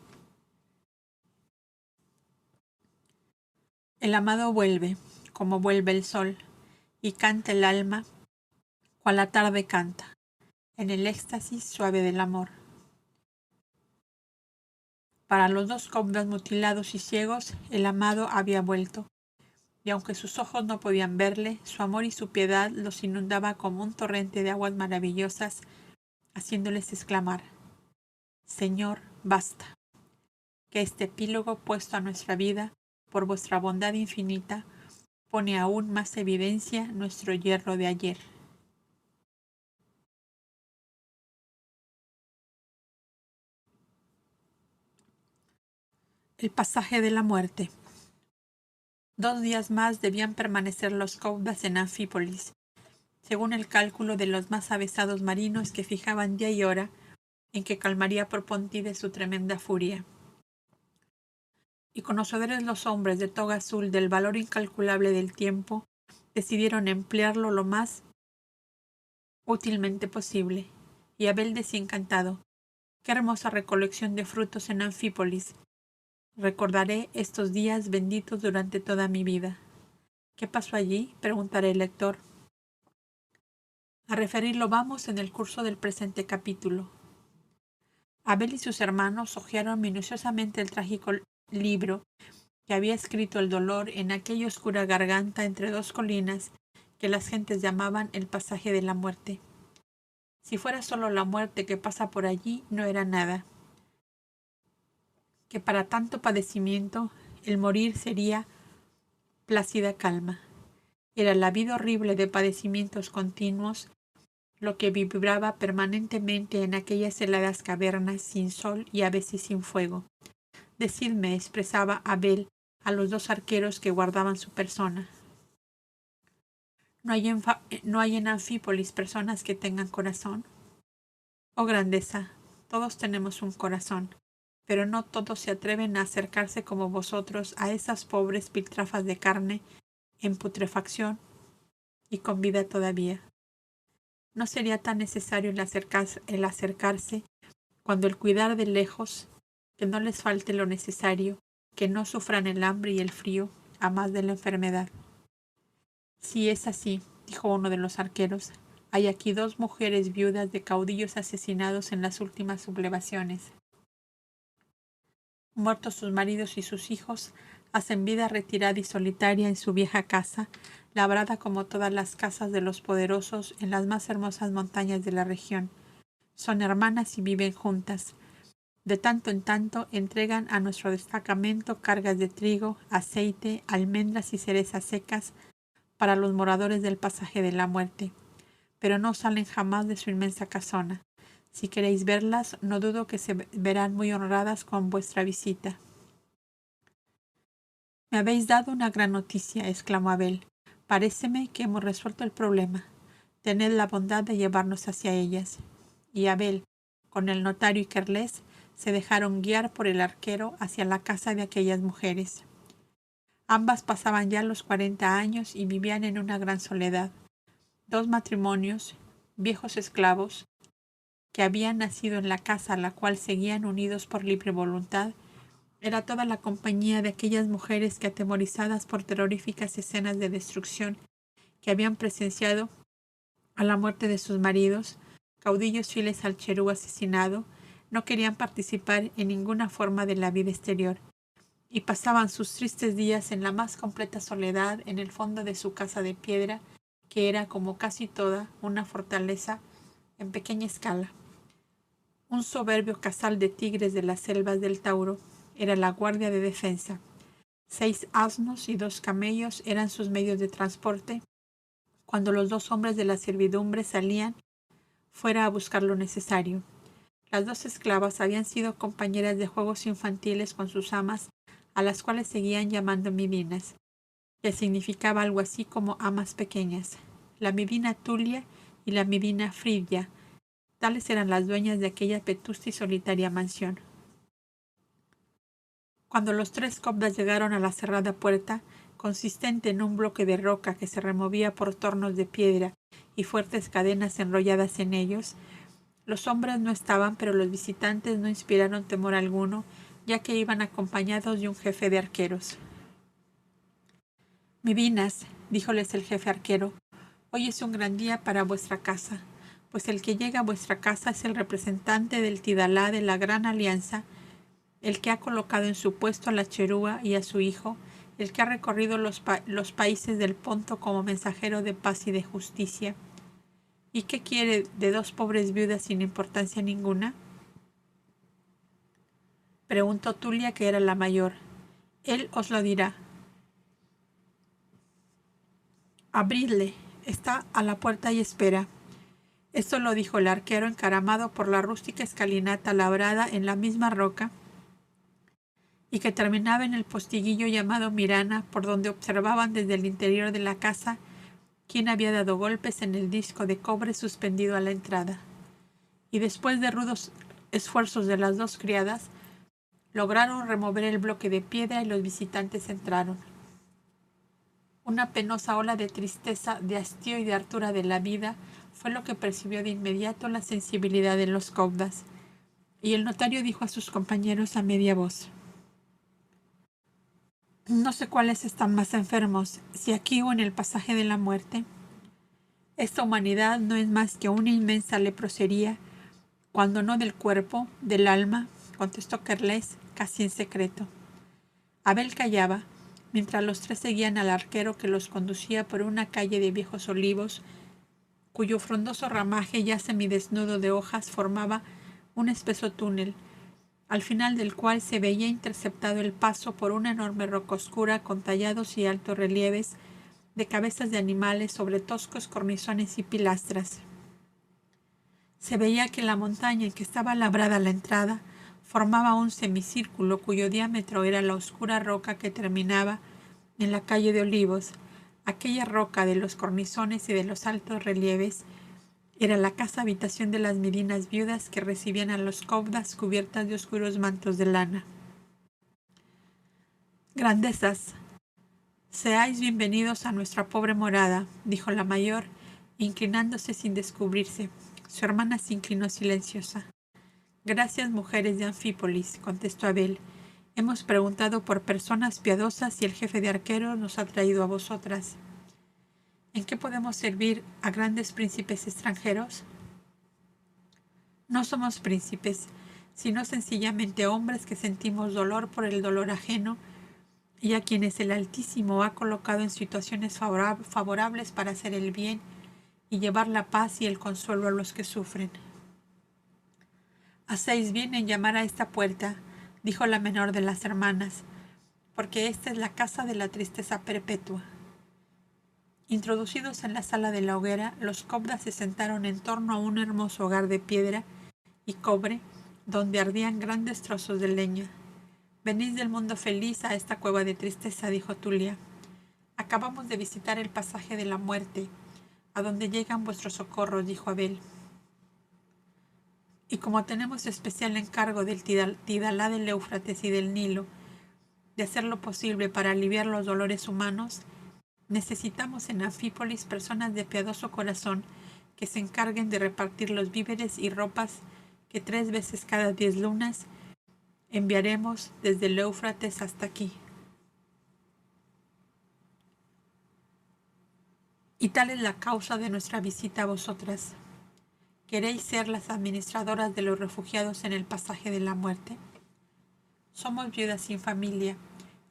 El amado vuelve, como vuelve el sol, y canta el alma, cual la tarde canta, en el éxtasis suave del amor. Para los dos cobdas mutilados y ciegos, el amado había vuelto, y aunque sus ojos no podían verle, su amor y su piedad los inundaba como un torrente de aguas maravillosas, haciéndoles exclamar: Señor, basta, que este epílogo puesto a nuestra vida, por vuestra bondad infinita, pone aún más evidencia nuestro hierro de ayer. El pasaje de la muerte. 2 días más debían permanecer los cobdas en Anfípolis, según el cálculo de los más avesados marinos que fijaban día y hora en que calmaría por Pontide su tremenda furia. Y conocedores los hombres de toga azul del valor incalculable del tiempo, decidieron emplearlo lo más útilmente posible. Y Abel decía encantado: «Qué hermosa recolección de frutos en Anfípolis. Recordaré estos días benditos durante toda mi vida». ¿Qué pasó allí?, preguntará el lector. A referirlo vamos en el curso del presente capítulo. Abel y sus hermanos hojearon minuciosamente el trágico libro que había escrito el dolor en aquella oscura garganta entre dos colinas que las gentes llamaban el pasaje de la muerte. Si fuera solo la muerte que pasa por allí, no era nada. Que para tanto padecimiento, el morir sería plácida calma. Era la vida horrible de padecimientos continuos lo que vibraba permanentemente en aquellas heladas cavernas sin sol y a veces sin fuego. Decidme, expresaba Abel a los dos arqueros que guardaban su persona. ¿No hay en Anfípolis personas que tengan corazón? Oh grandeza, todos tenemos un corazón, pero no todos se atreven a acercarse como vosotros a esas pobres piltrafas de carne en putrefacción y con vida todavía. ¿No sería tan necesario el acercarse cuando el cuidar de lejos, que no les falte lo necesario, que no sufran el hambre y el frío, a más de la enfermedad? Si es así, dijo uno de los arqueros, hay aquí 2 mujeres viudas de caudillos asesinados en las últimas sublevaciones. Muertos sus maridos y sus hijos, hacen vida retirada y solitaria en su vieja casa, labrada como todas las casas de los poderosos en las más hermosas montañas de la región. Son hermanas y viven juntas. De tanto en tanto entregan a nuestro destacamento cargas de trigo, aceite, almendras y cerezas secas para los moradores del pasaje de la muerte, pero no salen jamás de su inmensa casona. Si queréis verlas, no dudo que se verán muy honradas con vuestra visita. Me habéis dado una gran noticia, exclamó Abel. Paréceme que hemos resuelto el problema. Tened la bondad de llevarnos hacia ellas. Y Abel, con el notario y Kerlés, se dejaron guiar por el arquero hacia la casa de aquellas mujeres. Ambas pasaban ya los 40 años y vivían en una gran soledad. 2 matrimonios, viejos esclavos, que había nacido en la casa a la cual seguían unidos por libre voluntad, era toda la compañía de aquellas mujeres que, atemorizadas por terroríficas escenas de destrucción que habían presenciado a la muerte de sus maridos, caudillos fieles al cherú asesinado, no querían participar en ninguna forma de la vida exterior, y pasaban sus tristes días en la más completa soledad en el fondo de su casa de piedra, que era, como casi toda, una fortaleza en pequeña escala. Un soberbio casal de tigres de las selvas del Tauro era la guardia de defensa. 6 asnos y 2 camellos eran sus medios de transporte cuando los 2 hombres de la servidumbre salían fuera a buscar lo necesario. Las 2 esclavas habían sido compañeras de juegos infantiles con sus amas, a las cuales seguían llamando midinas, que significaba algo así como amas pequeñas. La midina Tulia y la midina Frigia, tales eran las dueñas de aquella vetusta y solitaria mansión. Cuando los 3 copdas llegaron a la cerrada puerta, consistente en un bloque de roca que se removía por tornos de piedra y fuertes cadenas enrolladas en ellos, los hombres no estaban, pero los visitantes no inspiraron temor alguno, ya que iban acompañados de un jefe de arqueros. Midinas, díjoles el jefe arquero, hoy es un gran día para vuestra casa, pues el que llega a vuestra casa es el representante del Tidalá de la Gran Alianza, el que ha colocado en su puesto a la cherúa y a su hijo, el que ha recorrido los países del Ponto como mensajero de paz y de justicia. ¿Y qué quiere de 2 pobres viudas sin importancia ninguna? Preguntó Tulia, que era la mayor. Él os lo dirá. Abridle, está a la puerta y espera. Esto lo dijo el arquero, encaramado por la rústica escalinata labrada en la misma roca y que terminaba en el postiguillo llamado Mirana, por donde observaban desde el interior de la casa quién había dado golpes en el disco de cobre suspendido a la entrada. Y después de rudos esfuerzos de las 2 criadas, lograron remover el bloque de piedra y los visitantes entraron. Una penosa ola de tristeza, de hastío y de hartura de la vida fue lo que percibió de inmediato la sensibilidad de los copdas, y el notario dijo a sus compañeros a media voz: no sé cuáles están más enfermos, si aquí o en el pasaje de la muerte. Esta humanidad no es más que una inmensa leprosería, cuando no del cuerpo, del alma, contestó Kerles, casi en secreto. Abel callaba, mientras los 3 seguían al arquero que los conducía por una calle de viejos olivos, cuyo frondoso ramaje ya semidesnudo de hojas formaba un espeso túnel, al final del cual se veía interceptado el paso por una enorme roca oscura con tallados y altos relieves de cabezas de animales sobre toscos cornizones y pilastras. Se veía que la montaña en que estaba labrada la entrada formaba un semicírculo cuyo diámetro era la oscura roca que terminaba en la calle de Olivos. Aquella roca de los cornizones y de los altos relieves era la casa habitación de las midinas viudas que recibían a los copdas cubiertas de oscuros mantos de lana. Grandezas, seáis bienvenidos a nuestra pobre morada, dijo la mayor, inclinándose sin descubrirse. Su hermana se inclinó silenciosa. Gracias, mujeres de Anfípolis, contestó Abel. Hemos preguntado por personas piadosas y el jefe de arqueros nos ha traído a vosotras. ¿En qué podemos servir a grandes príncipes extranjeros? No somos príncipes, sino sencillamente hombres que sentimos dolor por el dolor ajeno y a quienes el Altísimo ha colocado en situaciones favorables para hacer el bien y llevar la paz y el consuelo a los que sufren. Hacéis bien en llamar a esta puerta, dijo la menor de las hermanas, porque esta es la casa de la tristeza perpetua. Introducidos en la sala de la hoguera, los copdas se sentaron en torno a un hermoso hogar de piedra y cobre, donde ardían grandes trozos de leña. Venís del mundo feliz a esta cueva de tristeza, dijo Tulia. Acabamos de visitar el pasaje de la muerte, a donde llegan vuestros socorros, dijo Abel. Y como tenemos especial encargo del Tidalá del Éufrates y del Nilo, de hacer lo posible para aliviar los dolores humanos, necesitamos en Anfípolis personas de piadoso corazón que se encarguen de repartir los víveres y ropas que 3 veces cada 10 lunas enviaremos desde el Éufrates hasta aquí. Y tal es la causa de nuestra visita a vosotras. ¿Queréis ser las administradoras de los refugiados en el pasaje de la muerte? Somos viudas sin familia,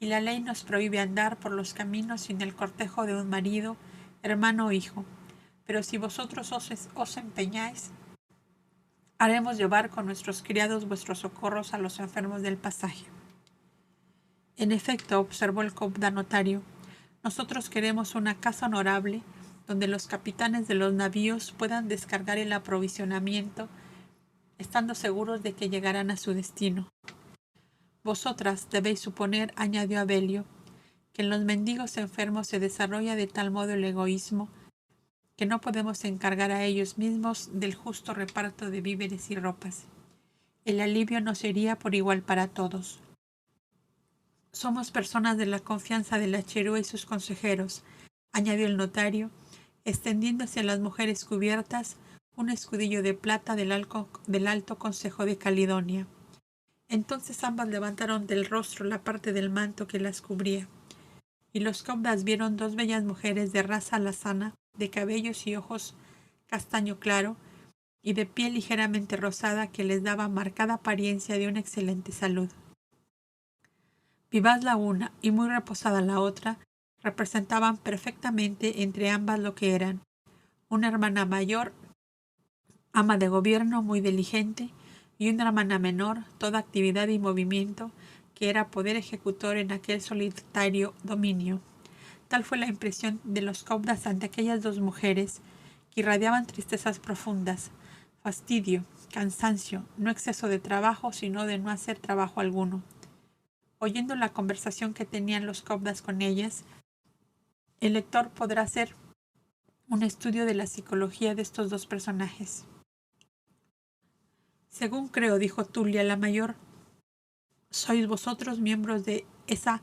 y la ley nos prohíbe andar por los caminos sin el cortejo de un marido, hermano o hijo. Pero si vosotros os empeñáis, haremos llevar con nuestros criados vuestros socorros a los enfermos del pasaje. En efecto, observó el cobda notario, nosotros queremos una casa honorable donde los capitanes de los navíos puedan descargar el aprovisionamiento, estando seguros de que llegarán a su destino. Vosotras debéis suponer, añadió Abelio, que en los mendigos enfermos se desarrolla de tal modo el egoísmo que no podemos encargar a ellos mismos del justo reparto de víveres y ropas. El alivio no sería por igual para todos. Somos personas de la confianza de la cherúa y sus consejeros, añadió el notario, extendiéndose a las mujeres cubiertas un escudillo de plata del Alto Consejo de Caledonia. Entonces ambas levantaron del rostro la parte del manto que las cubría, y los cobdas vieron 2 bellas mujeres de raza alazana, de cabellos y ojos castaño claro, y de piel ligeramente rosada que les daba marcada apariencia de una excelente salud. Vivaz la una y muy reposada la otra, representaban perfectamente entre ambas lo que eran: una hermana mayor, ama de gobierno muy diligente, y una hermana menor, toda actividad y movimiento, que era poder ejecutor en aquel solitario dominio. Tal fue la impresión de los cobdas ante aquellas 2 mujeres, que irradiaban tristezas profundas, fastidio, cansancio, no exceso de trabajo, sino de no hacer trabajo alguno. Oyendo la conversación que tenían los cobdas con ellas, el lector podrá hacer un estudio de la psicología de estos 2 personajes. Según creo, dijo Tulia la mayor, sois vosotros miembros de esa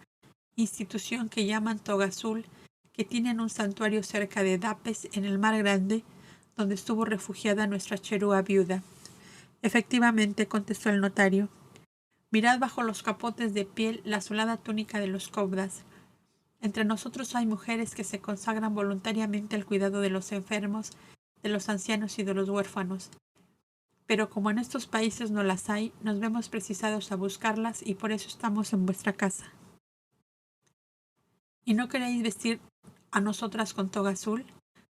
institución que llaman Toga Azul, que tienen un santuario cerca de Dapes, en el Mar Grande, donde estuvo refugiada nuestra cherúa viuda. Efectivamente, contestó el notario. Mirad bajo los capotes de piel la azulada túnica de los cobdas. Entre nosotros hay mujeres que se consagran voluntariamente al cuidado de los enfermos, de los ancianos y de los huérfanos. Pero como en estos países no las hay, nos vemos precisados a buscarlas y por eso estamos en vuestra casa. ¿Y no queréis vestir a nosotras con toga azul?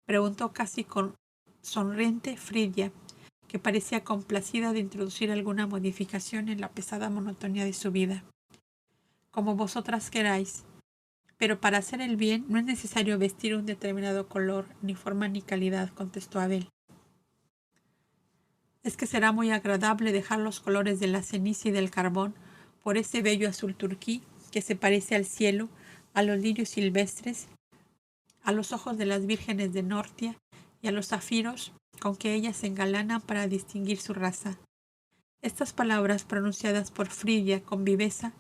Preguntó casi con sonriente Fridia, que parecía complacida de introducir alguna modificación en la pesada monotonía de su vida. Como vosotras queráis, pero para hacer el bien no es necesario vestir un determinado color, ni forma ni calidad, contestó Abel. Es que será muy agradable dejar los colores de la ceniza y del carbón por ese bello azul turquí que se parece al cielo, a los lirios silvestres, a los ojos de las vírgenes de Nortia y a los zafiros con que ellas se engalanan para distinguir su raza. Estas palabras, pronunciadas por Fridia con viveza,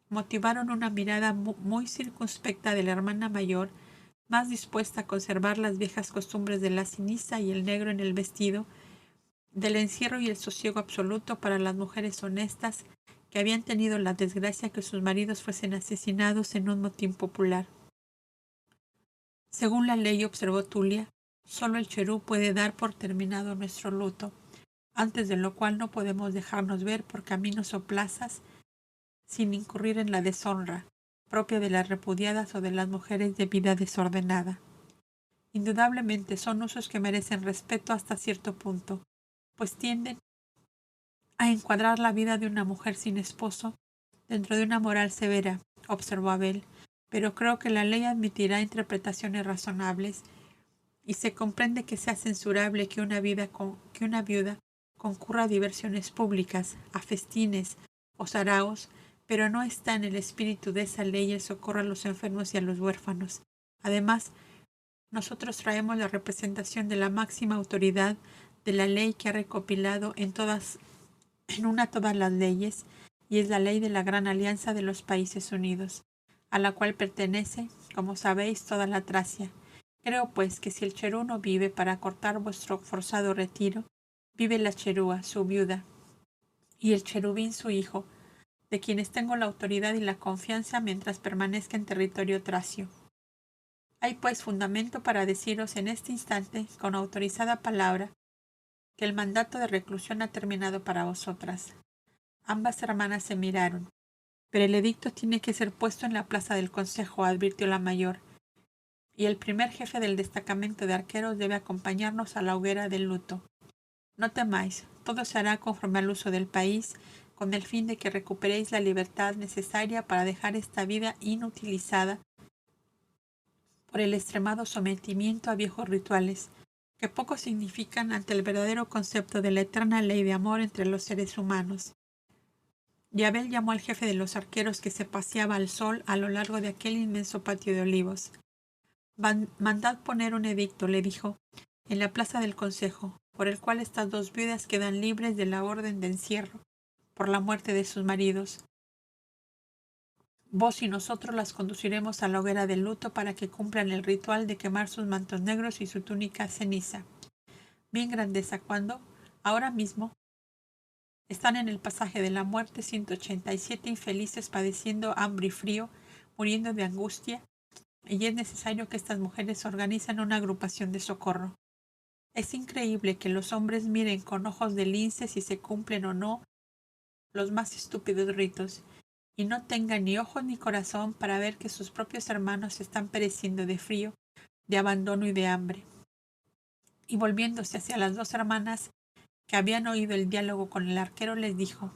motivaron una mirada muy circunspecta de la hermana mayor, más dispuesta a conservar las viejas costumbres de la ceniza y el negro en el vestido, del encierro y el sosiego absoluto para las mujeres honestas que habían tenido la desgracia que sus maridos fuesen asesinados en un motín popular. Según la ley, observó Tulia, solo el cherú puede dar por terminado nuestro luto, antes de lo cual no podemos dejarnos ver por caminos o plazas sin incurrir en la deshonra propia de las repudiadas o de las mujeres de vida desordenada. Indudablemente son usos que merecen respeto hasta cierto punto, pues tienden a encuadrar la vida de una mujer sin esposo dentro de una moral severa, observó Abel, pero creo que la ley admitirá interpretaciones razonables y se comprende que sea censurable que una viuda concurra a diversiones públicas, a festines o saraos, pero no está en el espíritu de esa ley el socorro a los enfermos y a los huérfanos. Además, nosotros traemos la representación de la máxima autoridad de la ley que ha recopilado en una todas las leyes, y es la ley de la Gran Alianza de los Países Unidos, a la cual pertenece, como sabéis, toda la Tracia, Creo pues que si el cherú no vive para cortar vuestro forzado retiro, vive la cherúa, su viuda, y el cherubín, su hijo, de quienes tengo la autoridad y la confianza mientras permanezca en territorio tracio. Hay pues fundamento para deciros en este instante, con autorizada palabra, que el mandato de reclusión ha terminado para vosotras. Ambas hermanas se miraron. Pero el edicto tiene que ser puesto en la plaza del consejo, advirtió la mayor, y el primer jefe del destacamento de arqueros debe acompañarnos a la hoguera del luto. No temáis, todo se hará conforme al uso del país, con el fin de que recuperéis la libertad necesaria para dejar esta vida inutilizada por el extremado sometimiento a viejos rituales, que poco significan ante el verdadero concepto de la eterna ley de amor entre los seres humanos. Y Abel llamó al jefe de los arqueros que se paseaba al sol a lo largo de aquel inmenso patio de olivos. Mandad poner un edicto, le dijo, en la plaza del consejo, por el cual estas dos viudas quedan libres de la orden de encierro, por la muerte de sus maridos. Vos y nosotros las conduciremos a la hoguera del luto para que cumplan el ritual de quemar sus mantos negros y su túnica ceniza. Bien, grandeza, cuando, ahora mismo, están en el pasaje de la muerte 187 infelices padeciendo hambre y frío, muriendo de angustia, y es necesario que estas mujeres organicen una agrupación de socorro. Es increíble que los hombres miren con ojos de lince si se cumplen o no los más estúpidos ritos, y no tengan ni ojos ni corazón para ver que sus propios hermanos están pereciendo de frío, de abandono y de hambre. Y volviéndose hacia las dos hermanas que habían oído el diálogo con el arquero, les dijo: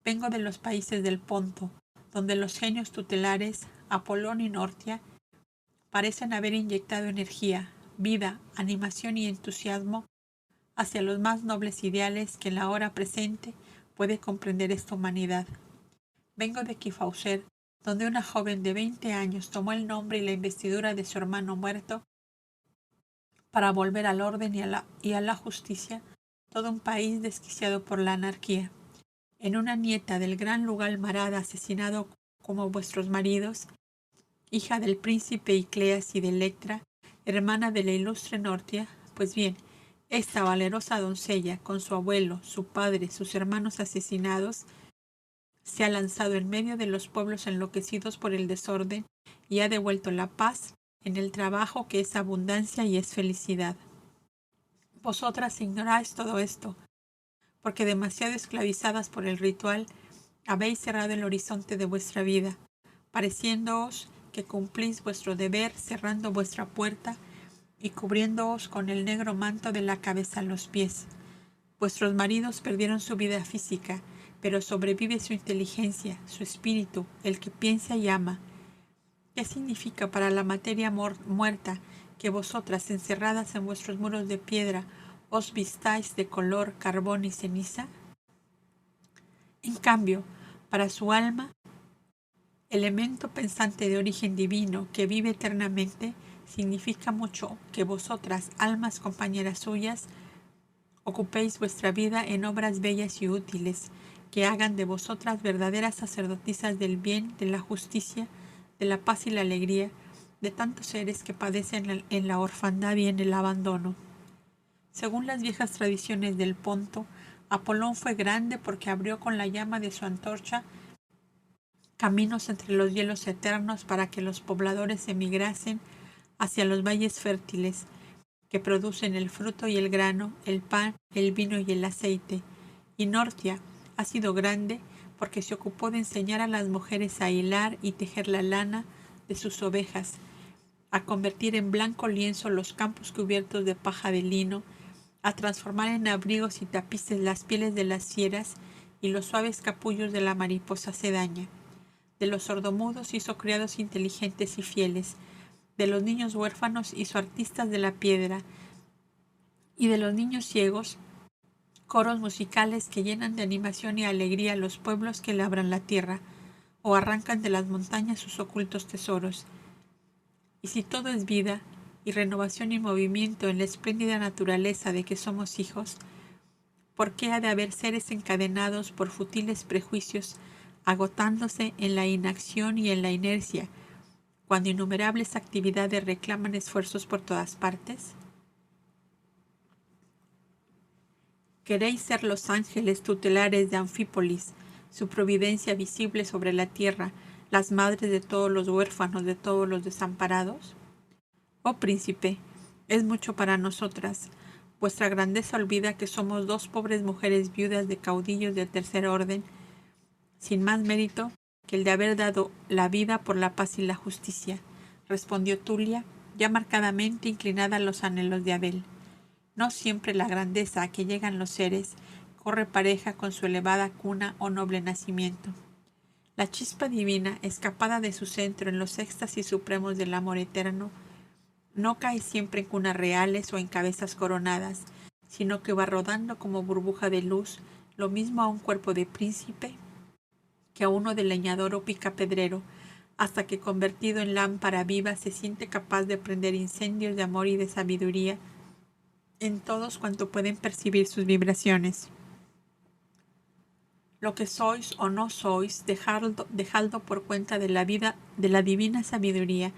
vengo de los países del Ponto, donde los genios tutelares, Apolón y Nortia, parecen haber inyectado energía, vida, animación y entusiasmo hacia los más nobles ideales que en la hora presente puede comprender esta humanidad. Vengo de Kifauser, donde una joven de 20 años tomó el nombre y la investidura de su hermano muerto para volver al orden y a la justicia todo un país desquiciado por la anarquía. En una nieta del gran Lugal Marada asesinado como vuestros maridos, hija del príncipe Icleas y de Electra, hermana de la ilustre Nortia, pues bien, esta valerosa doncella, con su abuelo, su padre, sus hermanos asesinados, se ha lanzado en medio de los pueblos enloquecidos por el desorden y ha devuelto la paz en el trabajo que es abundancia y es felicidad. Vosotras ignoráis todo esto, porque demasiado esclavizadas por el ritual, habéis cerrado el horizonte de vuestra vida, pareciéndoos que cumplís vuestro deber cerrando vuestra puerta y cubriéndoos con el negro manto de la cabeza a los pies. Vuestros maridos perdieron su vida física, pero sobrevive su inteligencia, su espíritu, el que piensa y ama. ¿Qué significa para la materia muerta que vosotras, encerradas en vuestros muros de piedra, os vistáis de color carbón y ceniza? En cambio, para su alma, elemento pensante de origen divino que vive eternamente, significa mucho que vosotras, almas compañeras suyas, ocupéis vuestra vida en obras bellas y útiles, que hagan de vosotras verdaderas sacerdotisas del bien, de la justicia, de la paz y la alegría, de tantos seres que padecen en la orfandad y en el abandono. Según las viejas tradiciones del Ponto, Apolón fue grande porque abrió con la llama de su antorcha caminos entre los hielos eternos para que los pobladores emigrasen hacia los valles fértiles que producen el fruto y el grano, el pan, el vino y el aceite. Y Nortia ha sido grande porque se ocupó de enseñar a las mujeres a hilar y tejer la lana de sus ovejas, a convertir en blanco lienzo los campos cubiertos de paja de lino, a transformar en abrigos y tapices las pieles de las fieras y los suaves capullos de la mariposa cedaña. De los sordomudos hizo criados inteligentes y fieles, de los niños huérfanos hizo artistas de la piedra, y de los niños ciegos, coros musicales que llenan de animación y alegría a los pueblos que labran la tierra, o arrancan de las montañas sus ocultos tesoros. Y si todo es vida, y renovación y movimiento en la espléndida naturaleza de que somos hijos, ¿por qué ha de haber seres encadenados por futiles prejuicios, agotándose en la inacción y en la inercia, cuando innumerables actividades reclaman esfuerzos por todas partes? ¿Queréis ser los ángeles tutelares de Anfípolis, su providencia visible sobre la tierra, las madres de todos los huérfanos, de todos los desamparados? Oh príncipe, es mucho para nosotras. Vuestra grandeza olvida que somos dos pobres mujeres viudas de caudillos de tercer orden, sin más mérito que el de haber dado la vida por la paz y la justicia, respondió Tulia, ya marcadamente inclinada a los anhelos de Abel. No siempre la grandeza a que llegan los seres corre pareja con su elevada cuna o noble nacimiento. La chispa divina, escapada de su centro en los éxtasis supremos del amor eterno, no cae siempre en cunas reales o en cabezas coronadas, sino que va rodando como burbuja de luz, lo mismo a un cuerpo de príncipe que a uno de leñador o picapedrero, hasta que convertido en lámpara viva se siente capaz de prender incendios de amor y de sabiduría en todos cuanto pueden percibir sus vibraciones. Lo que sois o no sois, dejadlo por cuenta de la vida, de la divina sabiduría,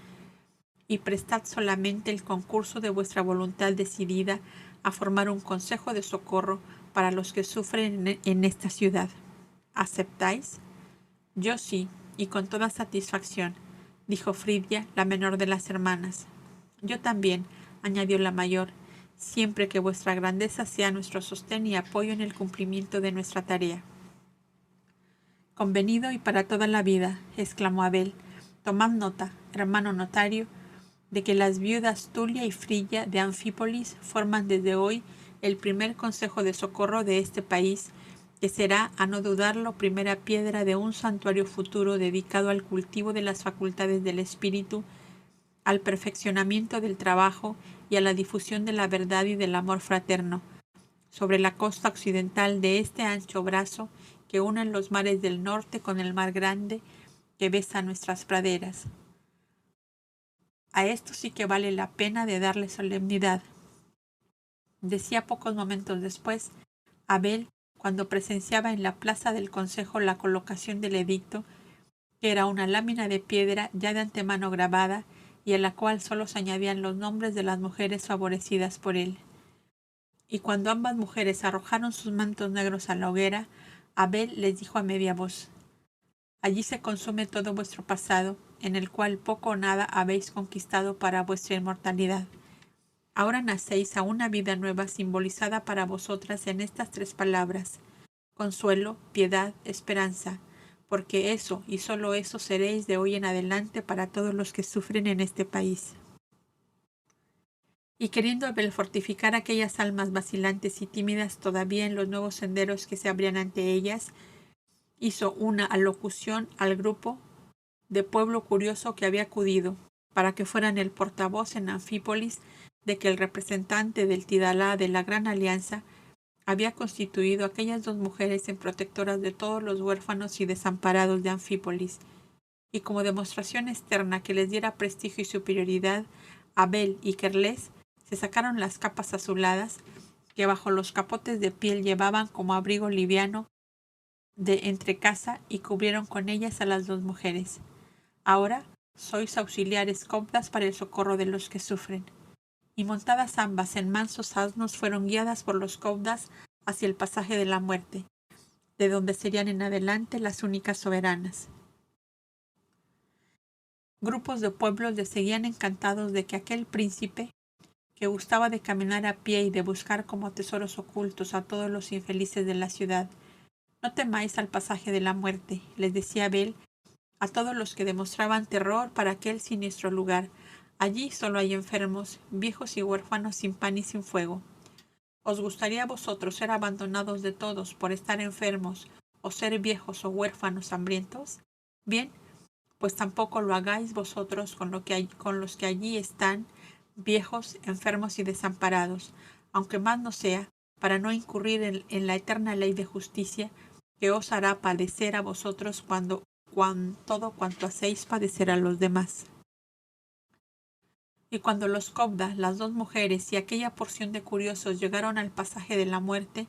y prestad solamente el concurso de vuestra voluntad decidida a formar un consejo de socorro para los que sufren en esta ciudad. ¿Aceptáis? Yo sí, y con toda satisfacción, dijo Fridia, la menor de las hermanas. Yo también, añadió la mayor, siempre que vuestra grandeza sea nuestro sostén y apoyo en el cumplimiento de nuestra tarea. Convenido y para toda la vida, exclamó Abel. Tomad nota, hermano notario, de que las viudas Tulia y Frigia de Anfípolis forman desde hoy el primer consejo de socorro de este país, que será, a no dudarlo, primera piedra de un santuario futuro dedicado al cultivo de las facultades del espíritu, al perfeccionamiento del trabajo y a la difusión de la verdad y del amor fraterno, sobre la costa occidental de este ancho brazo que une los mares del norte con el mar grande que besa nuestras praderas. A esto sí que vale la pena de darle solemnidad, decía pocos momentos después Abel, cuando presenciaba en la plaza del consejo la colocación del edicto, que era una lámina de piedra ya de antemano grabada y a la cual solo se añadían los nombres de las mujeres favorecidas por él. Y cuando ambas mujeres arrojaron sus mantos negros a la hoguera, Abel les dijo a media voz: allí se consume todo vuestro pasado, en el cual poco o nada habéis conquistado para vuestra inmortalidad. Ahora nacéis a una vida nueva simbolizada para vosotras en estas tres palabras: consuelo, piedad, esperanza, porque eso y solo eso seréis de hoy en adelante para todos los que sufren en este país. Y queriendo Abel fortificar aquellas almas vacilantes y tímidas todavía en los nuevos senderos que se abrían ante ellas, hizo una alocución al grupo de pueblo curioso que había acudido, para que fueran el portavoz en Anfípolis de que el representante del Tidalá de la Gran Alianza había constituido a aquellas dos mujeres en protectoras de todos los huérfanos y desamparados de Anfípolis, y como demostración externa que les diera prestigio y superioridad, Abel y Kerles se sacaron las capas azuladas que bajo los capotes de piel llevaban como abrigo liviano de entrecasa y cubrieron con ellas a las dos mujeres. Ahora sois auxiliares coptas para el socorro de los que sufren. Y montadas ambas en mansos asnos fueron guiadas por los coptas hacia el pasaje de la muerte, de donde serían en adelante las únicas soberanas. Grupos de pueblos les seguían encantados de que aquel príncipe, que gustaba de caminar a pie y de buscar como tesoros ocultos a todos los infelices de la ciudad. No temáis al pasaje de la muerte, les decía Abel a todos los que demostraban terror para aquel siniestro lugar. Allí solo hay enfermos, viejos y huérfanos sin pan y sin fuego. ¿Os gustaría a vosotros ser abandonados de todos por estar enfermos, o ser viejos o huérfanos hambrientos? Bien, pues tampoco lo hagáis vosotros con los que allí están, viejos, enfermos y desamparados, aunque más no sea, para no incurrir en la eterna ley de justicia, que os hará padecer a vosotros todo cuanto hacéis padecer a los demás. Y cuando los coptas, las dos mujeres y aquella porción de curiosos llegaron al pasaje de la muerte,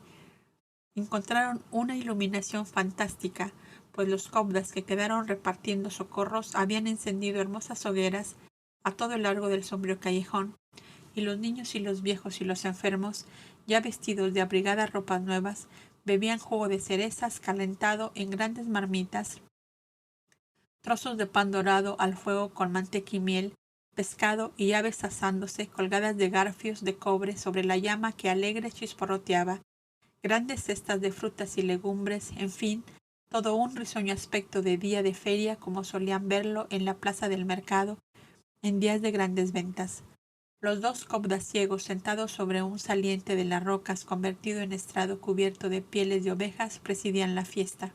encontraron una iluminación fantástica, pues los cobdas que quedaron repartiendo socorros habían encendido hermosas hogueras a todo el largo del sombrío callejón, y los niños y los viejos y los enfermos, ya vestidos de abrigadas ropas nuevas, bebían jugo de cerezas calentado en grandes marmitas, trozos de pan dorado al fuego con manteca y miel, pescado y aves asándose colgadas de garfios de cobre sobre la llama que alegre chisporroteaba, grandes cestas de frutas y legumbres, en fin, todo un risueño aspecto de día de feria como solían verlo en la plaza del mercado en días de grandes ventas. Los dos cobdas ciegos sentados sobre un saliente de las rocas convertido en estrado cubierto de pieles de ovejas presidían la fiesta.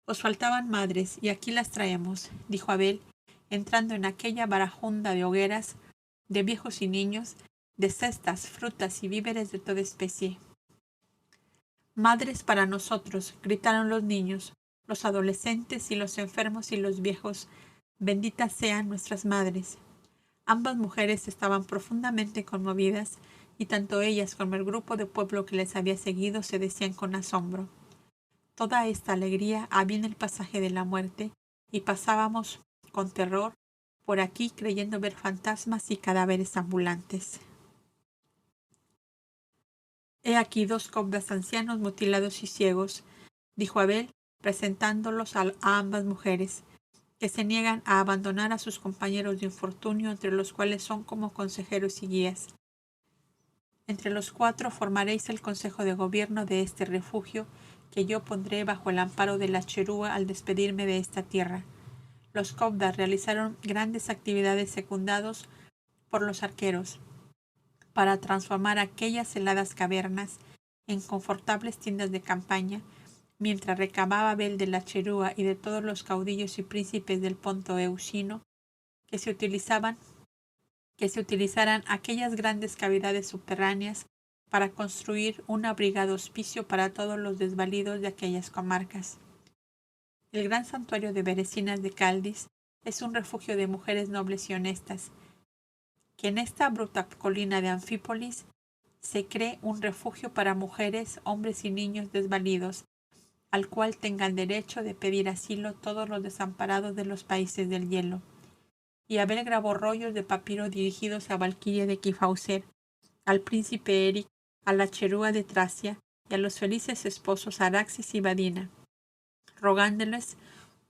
Os faltaban madres, y aquí las traemos, dijo Abel, entrando en aquella barajunda de hogueras, de viejos y niños, de cestas, frutas y víveres de toda especie. Madres para nosotros, gritaron los niños, los adolescentes y los enfermos y los viejos, benditas sean nuestras madres. Ambas mujeres estaban profundamente conmovidas, y tanto ellas como el grupo de pueblo que les había seguido se decían con asombro: toda esta alegría había en el pasaje de la muerte, y pasábamos con terror por aquí creyendo ver fantasmas y cadáveres ambulantes. He aquí dos cobdas ancianos mutilados y ciegos, dijo Abel, presentándolos a ambas mujeres, que se niegan a abandonar a sus compañeros de infortunio, entre los cuales son como consejeros y guías. Entre los cuatro formaréis el consejo de gobierno de este refugio, que yo pondré bajo el amparo de la cherúa al despedirme de esta tierra. Los cobdas realizaron grandes actividades secundados por los arqueros, para transformar aquellas heladas cavernas en confortables tiendas de campaña, mientras recababa Abel de la cherúa y de todos los caudillos y príncipes del Ponto Euxino que se utilizaran aquellas grandes cavidades subterráneas para construir un abrigado hospicio para todos los desvalidos de aquellas comarcas. El gran santuario de Berecinas de Caldis es un refugio de mujeres nobles y honestas, que en esta abrupta colina de Anfípolis se cree un refugio para mujeres, hombres y niños desvalidos, al cual tengan derecho de pedir asilo todos los desamparados de los países del hielo. Y Abel grabó rollos de papiro dirigidos a Valquiria de Kifauser, al príncipe Eric, a la cherúa de Tracia y a los felices esposos Araxes y Badina, rogándoles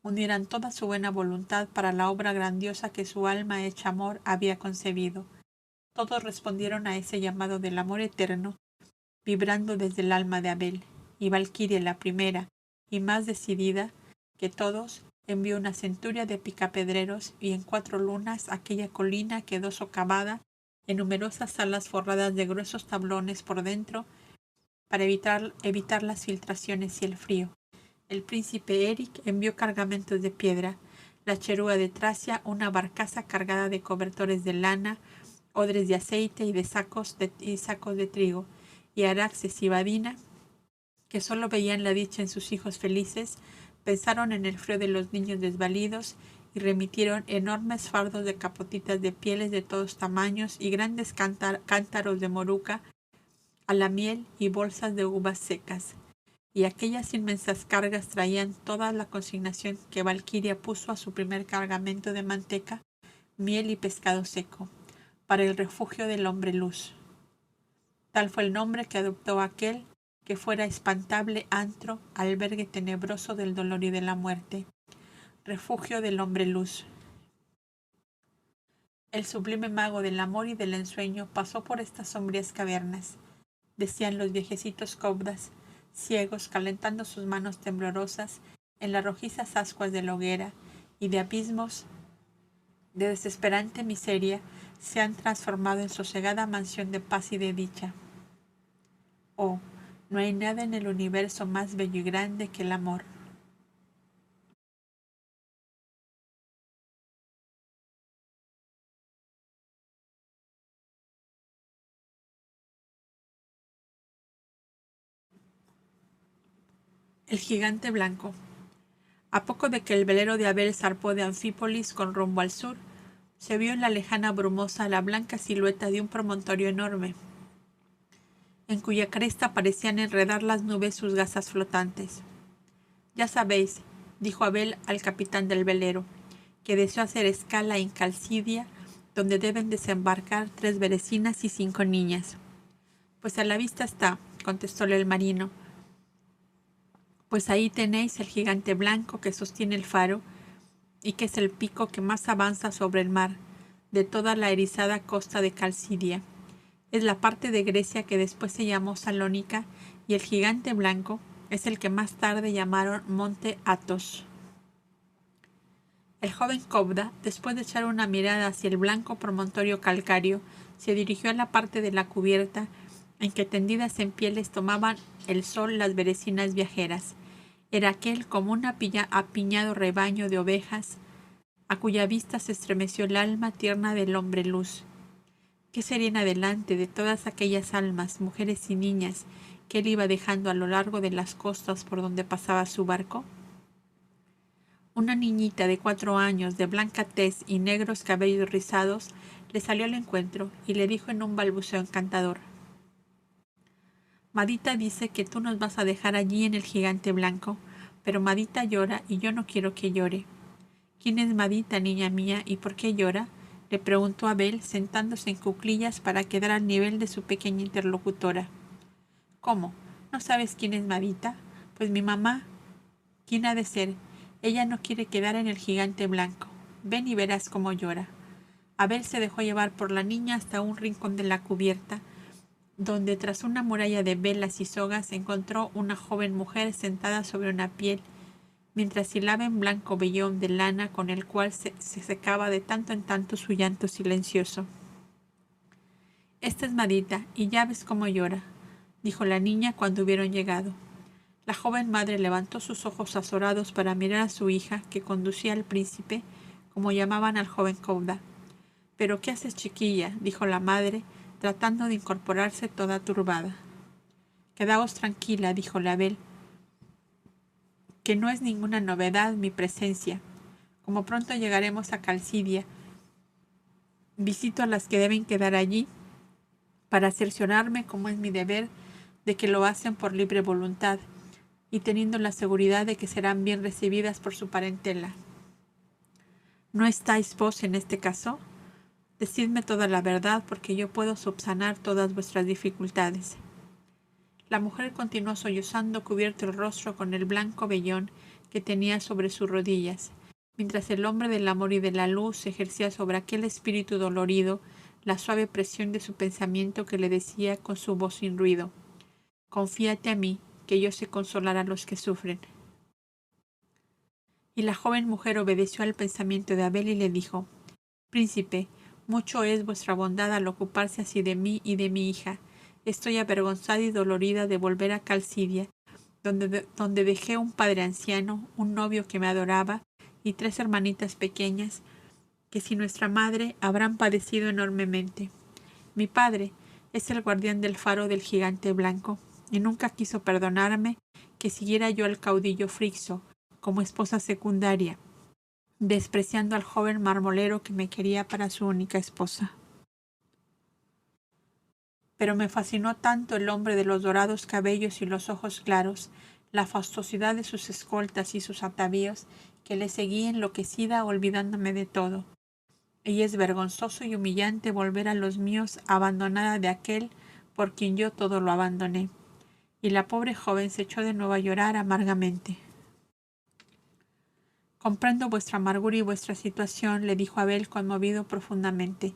unieran toda su buena voluntad para la obra grandiosa que su alma hecha amor había concebido. Todos respondieron a ese llamado del amor eterno, vibrando desde el alma de Abel, y Valquiria, la primera y más decidida que todos, envió una centuria de picapedreros, y en 4 lunas aquella colina quedó socavada en numerosas salas forradas de gruesos tablones por dentro para evitar las filtraciones y el frío. El príncipe Eric envió cargamentos de piedra, la cherúa de Tracia una barcaza cargada de cobertores de lana, odres de aceite y de sacos de trigo, y Araxes y Badina, que solo veían la dicha en sus hijos felices, pensaron en el frío de los niños desvalidos y remitieron enormes fardos de capotitas de pieles de todos tamaños y grandes cántaros de moruca a la miel y bolsas de uvas secas. Y aquellas inmensas cargas traían toda la consignación que Valquiria puso a su primer cargamento de manteca, miel y pescado seco, para el refugio del hombre luz. Tal fue el nombre que adoptó aquel que fuera espantable antro, albergue tenebroso del dolor y de la muerte, refugio del hombre luz. El sublime mago del amor y del ensueño pasó por estas sombrías cavernas, decían los viejecitos cobdas, ciegos, calentando sus manos temblorosas en las rojizas ascuas de la hoguera, y de abismos de desesperante miseria se han transformado en sosegada mansión de paz y de dicha. Oh, no hay nada en el universo más bello y grande que el amor. El gigante blanco. A poco de que el velero de Abel zarpó de Anfípolis con rumbo al sur, se vio en la lejana brumosa la blanca silueta de un promontorio enorme, en cuya cresta parecían enredar las nubes sus gasas flotantes. Ya sabéis, dijo Abel al capitán del velero, que deseo hacer escala en Calcidia, donde deben desembarcar 3 berecinas y 5 niñas. Pues a la vista está, contestóle el marino. Pues ahí tenéis el gigante blanco que sostiene el faro y que es el pico que más avanza sobre el mar, de toda la erizada costa de Calcidia. Es la parte de Grecia que después se llamó Salónica, y el gigante blanco es el que más tarde llamaron Monte Athos. El joven Cobda, después de echar una mirada hacia el blanco promontorio calcáreo, se dirigió a la parte de la cubierta en que tendidas en pieles tomaban el sol las berecinas viajeras. Era aquel como un apiñado rebaño de ovejas, a cuya vista se estremeció el alma tierna del hombre luz. ¿Qué serían adelante de todas aquellas almas, mujeres y niñas, que él iba dejando a lo largo de las costas por donde pasaba su barco? Una niñita de 4 años, de blanca tez y negros cabellos rizados, le salió al encuentro y le dijo en un balbuceo encantador: Madita dice que tú nos vas a dejar allí en el gigante blanco, pero Madita llora y yo no quiero que llore. ¿Quién es Madita, niña mía, y por qué llora?, le preguntó Abel, sentándose en cuclillas para quedar al nivel de su pequeña interlocutora. ¿Cómo? ¿No sabes quién es Madita? Pues mi mamá. ¿Quién ha de ser? Ella no quiere quedar en el gigante blanco. Ven y verás cómo llora. Abel se dejó llevar por la niña hasta un rincón de la cubierta, donde tras una muralla de velas y sogas encontró una joven mujer sentada sobre una piel, mientras hilaba en blanco vellón de lana con el cual se secaba de tanto en tanto su llanto silencioso. Esta es Madita, y ya ves cómo llora, dijo la niña cuando hubieron llegado. La joven madre levantó sus ojos azorados para mirar a su hija, que conducía al príncipe, como llamaban al joven Cobda. —¿Pero qué haces, chiquilla? —dijo la madre, tratando de incorporarse toda turbada. —Quedaos tranquila —dijo Abel—, que no es ninguna novedad mi presencia. Como pronto llegaremos a Calcidia, visito a las que deben quedar allí para cerciorarme, como es mi deber, de que lo hacen por libre voluntad y teniendo la seguridad de que serán bien recibidas por su parentela. ¿No estáis vos en este caso? Decidme toda la verdad, porque yo puedo subsanar todas vuestras dificultades. La mujer continuó sollozando, cubierto el rostro con el blanco vellón que tenía sobre sus rodillas, mientras el hombre del amor y de la luz ejercía sobre aquel espíritu dolorido la suave presión de su pensamiento, que le decía con su voz sin ruido: «Confíate a mí, que yo sé consolar a los que sufren». Y la joven mujer obedeció al pensamiento de Abel y le dijo: «Príncipe, mucho es vuestra bondad al ocuparse así de mí y de mi hija. Estoy avergonzada y dolorida de volver a Calcidia, donde dejé un padre anciano, un novio que me adoraba y 3 hermanitas pequeñas, que sin nuestra madre habrán padecido enormemente. Mi padre es el guardián del faro del gigante blanco, y nunca quiso perdonarme que siguiera yo al caudillo Frixo como esposa secundaria, despreciando al joven marmolero que me quería para su única esposa. Pero me fascinó tanto el hombre de los dorados cabellos y los ojos claros, la fastuosidad de sus escoltas y sus atavíos, que le seguí enloquecida, olvidándome de todo. Y es vergonzoso y humillante volver a los míos abandonada de aquel por quien yo todo lo abandoné. Y la pobre joven se echó de nuevo a llorar amargamente. Comprendo vuestra amargura y vuestra situación, le dijo Abel, conmovido profundamente.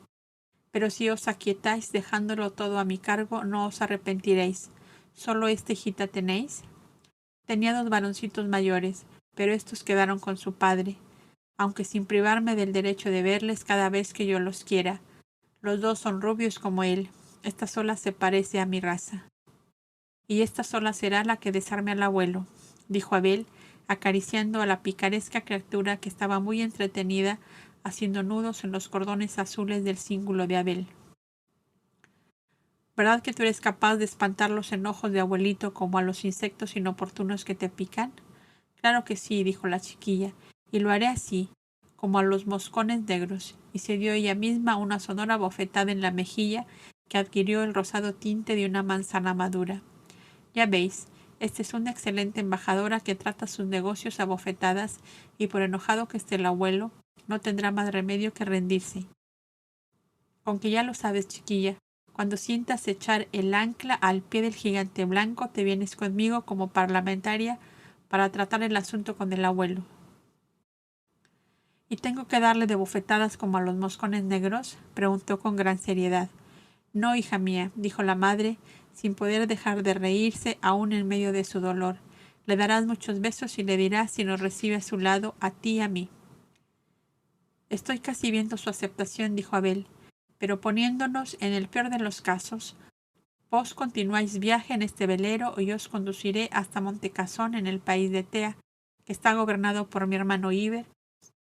Pero si os aquietáis dejándolo todo a mi cargo, no os arrepentiréis. ¿Solo esta hijita tenéis? Tenía 2 varoncitos mayores, pero estos quedaron con su padre, aunque sin privarme del derecho de verles cada vez que yo los quiera. Los 2 son rubios como él. Esta sola se parece a mi raza. Y esta sola será la que desarme al abuelo, dijo Abel, acariciando a la picaresca criatura que estaba muy entretenida haciendo nudos en los cordones azules del cíngulo de Abel. ¿Verdad que tú eres capaz de espantar los enojos de abuelito como a los insectos inoportunos que te pican? Claro que sí, dijo la chiquilla, y lo haré así, como a los moscones negros, y se dio ella misma una sonora bofetada en la mejilla que adquirió el rosado tinte de una manzana madura. Ya veis Esta es una excelente embajadora que trata sus negocios a bofetadas y por enojado que esté el abuelo, no tendrá más remedio que rendirse. Aunque ya lo sabes, chiquilla, cuando sientas echar el ancla al pie del gigante blanco, te vienes conmigo como parlamentaria para tratar el asunto con el abuelo. ¿Y tengo que darle de bofetadas como a los moscones negros?, preguntó con gran seriedad. No, hija mía, dijo la madre, sin poder dejar de reírse aún en medio de su dolor. Le darás muchos besos y le dirás si nos recibe a su lado, a ti y a mí. Estoy casi viendo su aceptación, dijo Abel, pero poniéndonos en el peor de los casos, vos continuáis viaje en este velero y yo os conduciré hasta Montecasón en el país de Tea, que está gobernado por mi hermano Iber,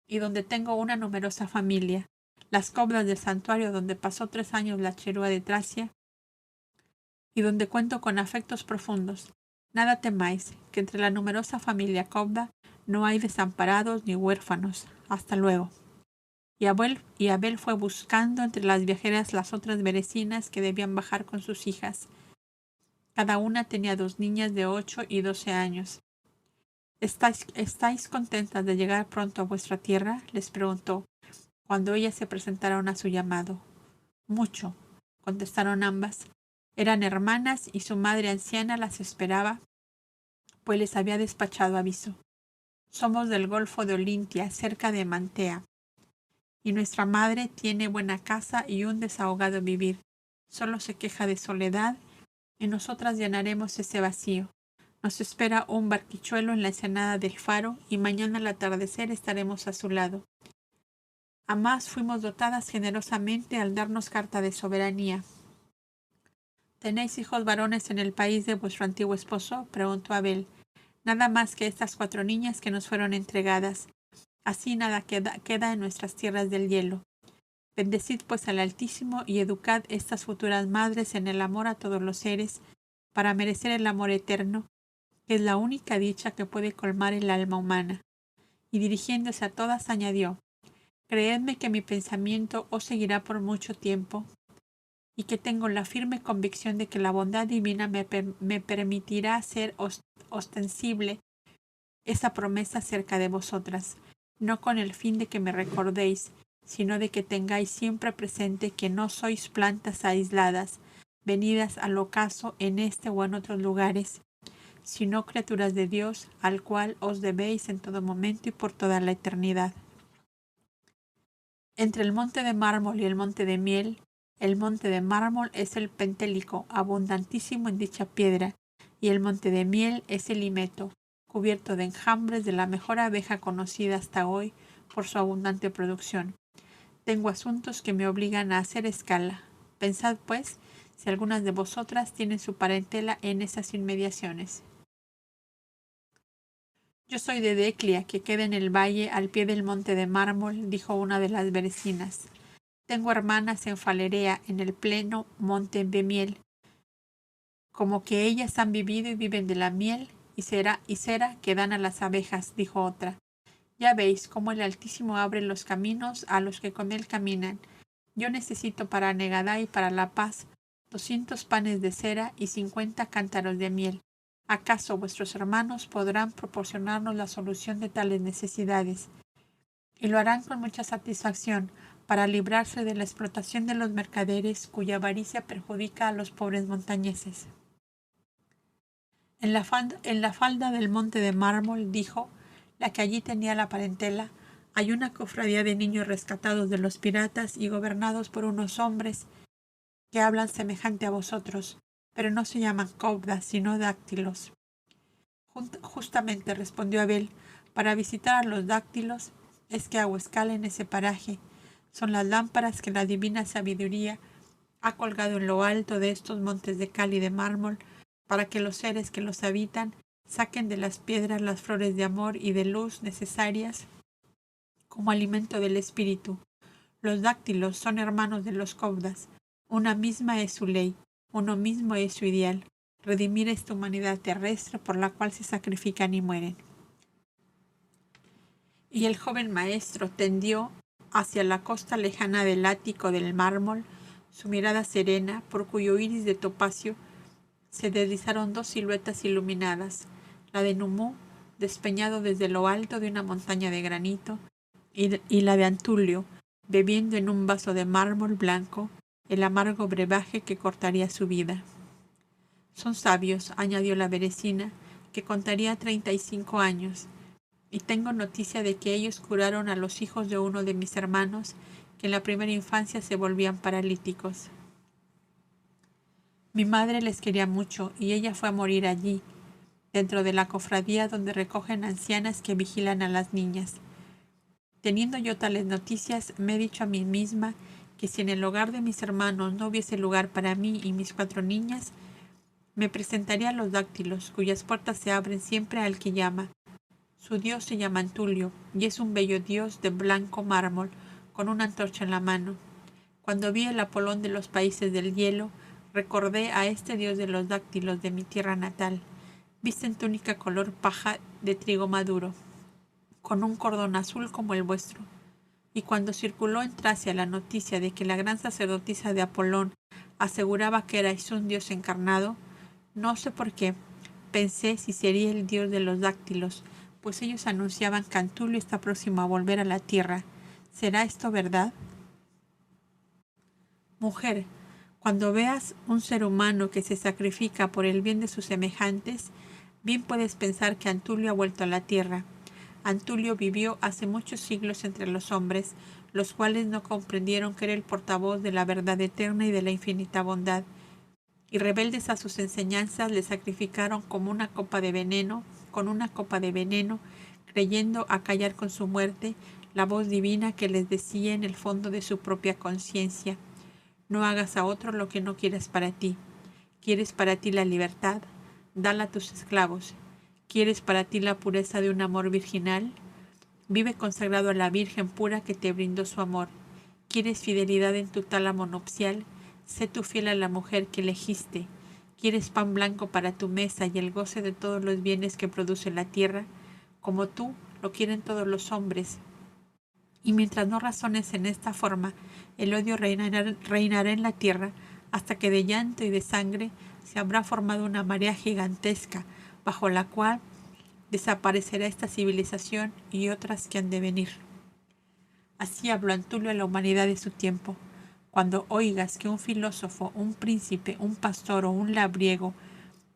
y donde tengo una numerosa familia, las cobdas del santuario donde pasó 3 años la cherúa de Tracia, y donde cuento con afectos profundos. Nada temáis, que entre la numerosa familia cobda no hay desamparados ni huérfanos. Hasta luego. Y Abel fue buscando entre las viajeras las otras berecinas que debían bajar con sus hijas. Cada una tenía 2 niñas de 8 y 12 años. ¿Estáis contentas de llegar pronto a vuestra tierra?, les preguntó, cuando ellas se presentaron a su llamado. Mucho, contestaron ambas. Eran hermanas y su madre anciana las esperaba, pues les había despachado aviso. Somos del Golfo de Olintia, cerca de Mantea, y nuestra madre tiene buena casa y un desahogado vivir. Solo se queja de soledad, y nosotras llenaremos ese vacío. Nos espera un barquichuelo en la ensenada del faro, y mañana al atardecer estaremos a su lado. Además fuimos dotadas generosamente al darnos carta de soberanía. ¿Tenéis hijos varones en el país de vuestro antiguo esposo?, preguntó Abel. Nada más que estas 4 niñas que nos fueron entregadas. Así nada queda en nuestras tierras del hielo. Bendecid pues al Altísimo y educad estas futuras madres en el amor a todos los seres, para merecer el amor eterno, que es la única dicha que puede colmar el alma humana. Y dirigiéndose a todas añadió, creedme que mi pensamiento os seguirá por mucho tiempo, y que tengo la firme convicción de que la bondad divina me permitirá hacer ostensible esa promesa cerca de vosotras, no con el fin de que me recordéis, sino de que tengáis siempre presente que no sois plantas aisladas, venidas al ocaso en este o en otros lugares, sino criaturas de Dios, al cual os debéis en todo momento y por toda la eternidad. Entre el monte de mármol y el monte de miel, el monte de mármol es el pentélico, abundantísimo en dicha piedra, y el monte de miel es el himeto, cubierto de enjambres de la mejor abeja conocida hasta hoy por su abundante producción. Tengo asuntos que me obligan a hacer escala. Pensad, pues, si algunas de vosotras tienen su parentela en esas inmediaciones. Yo soy de Declia, que queda en el valle al pie del monte de mármol, dijo una de las vecinas. Tengo hermanas en Falerea, en el pleno monte de miel. Como que ellas han vivido y viven de la miel y cera que dan a las abejas, dijo otra. Ya veis cómo el Altísimo abre los caminos a los que con él caminan. Yo necesito para Negadá y para la paz 200 panes de cera y 50 cántaros de miel. ¿Acaso vuestros hermanos podrán proporcionarnos la solución de tales necesidades? Y lo harán con mucha satisfacción, para librarse de la explotación de los mercaderes cuya avaricia perjudica a los pobres montañeses. En la falda del monte de mármol, dijo, la que allí tenía la parentela, hay una cofradía de niños rescatados de los piratas y gobernados por unos hombres que hablan semejante a vosotros, pero no se llaman cobdas, sino dáctilos. Justamente, respondió Abel, para visitar a los dáctilos es que hago escala en ese paraje. Son las lámparas que la divina sabiduría ha colgado en lo alto de estos montes de cal y de mármol, para que los seres que los habitan saquen de las piedras las flores de amor y de luz necesarias como alimento del espíritu. Los dáctilos son hermanos de los cobdas. Una misma es su ley, uno mismo es su ideal, redimir esta humanidad terrestre por la cual se sacrifican y mueren. Y el joven maestro tendió hacia la costa lejana del ático del mármol su mirada serena, por cuyo iris de topacio se deslizaron dos siluetas iluminadas, la de Numú, despeñado desde lo alto de una montaña de granito, y la de Antulio, bebiendo en un vaso de mármol blanco el amargo brebaje que cortaría su vida. Son sabios, añadió la berecina, que contaría 35 años, y tengo noticia de que ellos curaron a los hijos de uno de mis hermanos, que en la primera infancia se volvían paralíticos. Mi madre les quería mucho, y ella fue a morir allí, dentro de la cofradía donde recogen ancianas que vigilan a las niñas. Teniendo yo tales noticias, me he dicho a mí misma que si en el hogar de mis hermanos no hubiese lugar para mí y mis 4 niñas, me presentaría a los dáctilos, cuyas puertas se abren siempre al que llama. Su dios se llama Antulio, y es un bello dios de blanco mármol, con una antorcha en la mano. Cuando vi el Apolón de los países del hielo, recordé a este dios de los dáctilos de mi tierra natal. Viste en túnica color paja de trigo maduro, con un cordón azul como el vuestro. Y cuando circuló en Tracia la noticia de que la gran sacerdotisa de Apolón aseguraba que erais un dios encarnado, no sé por qué, pensé si sería el dios de los dáctilos, pues ellos anunciaban que Antulio está próximo a volver a la tierra. ¿Será esto verdad? Mujer, cuando veas un ser humano que se sacrifica por el bien de sus semejantes, bien puedes pensar que Antulio ha vuelto a la tierra. Antulio vivió hace muchos siglos entre los hombres, los cuales no comprendieron que era el portavoz de la verdad eterna y de la infinita bondad, y rebeldes a sus enseñanzas le sacrificaron como una copa de veneno, con una copa de veneno, creyendo acallar con su muerte la voz divina que les decía en el fondo de su propia conciencia: no hagas a otro lo que no quieras para ti. ¿Quieres para ti la libertad? Dala a tus esclavos. ¿Quieres para ti la pureza de un amor virginal? Vive consagrado a la Virgen pura que te brindó su amor. ¿Quieres fidelidad en tu tálamo nupcial? Sé tú fiel a la mujer que elegiste. ¿Quieres pan blanco para tu mesa y el goce de todos los bienes que produce la tierra? Como tú, lo quieren todos los hombres. Y mientras no razones en esta forma, el odio reinará en la tierra hasta que de llanto y de sangre se habrá formado una marea gigantesca, bajo la cual desaparecerá esta civilización y otras que han de venir. Así habló Antulio a la humanidad de su tiempo. Cuando oigas que un filósofo, un príncipe, un pastor o un labriego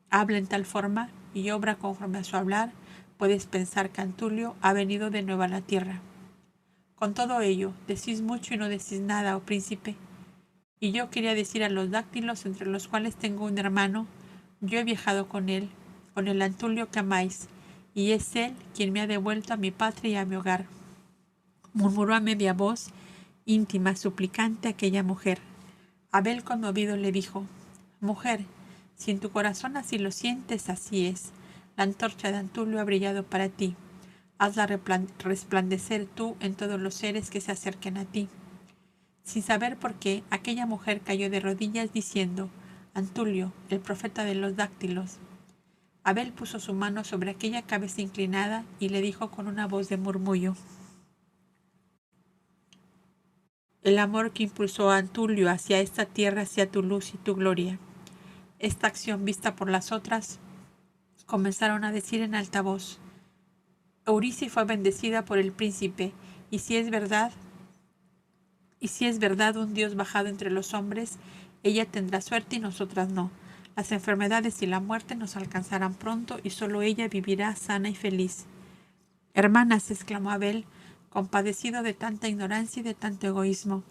habla en tal forma y obra conforme a su hablar, puedes pensar que Antulio ha venido de nuevo a la tierra. Con todo ello, decís mucho y no decís nada, oh príncipe. Y yo quería decir a los dáctilos, entre los cuales tengo un hermano, yo he viajado con él, con el Antulio que amáis, y es él quien me ha devuelto a mi patria y a mi hogar. Murmuró a media voz, íntima, suplicante, aquella mujer. Abel, conmovido, le dijo: mujer, si en tu corazón así lo sientes, así es. La antorcha de Antulio ha brillado para ti. Hazla resplandecer tú en todos los seres que se acerquen a ti. Sin saber por qué, aquella mujer cayó de rodillas diciendo: Antulio, el profeta de los dáctilos. Abel puso su mano sobre aquella cabeza inclinada y le dijo con una voz de murmullo: el amor que impulsó a Antulio hacia esta tierra sea tu luz y tu gloria. Esta acción vista por las otras, comenzaron a decir en alta voz: Eurice fue bendecida por el príncipe, y si es verdad un Dios bajado entre los hombres, ella tendrá suerte y nosotras no. Las enfermedades y la muerte nos alcanzarán pronto y solo ella vivirá sana y feliz. Hermanas, exclamó Abel, compadecido de tanta ignorancia y de tanto egoísmo,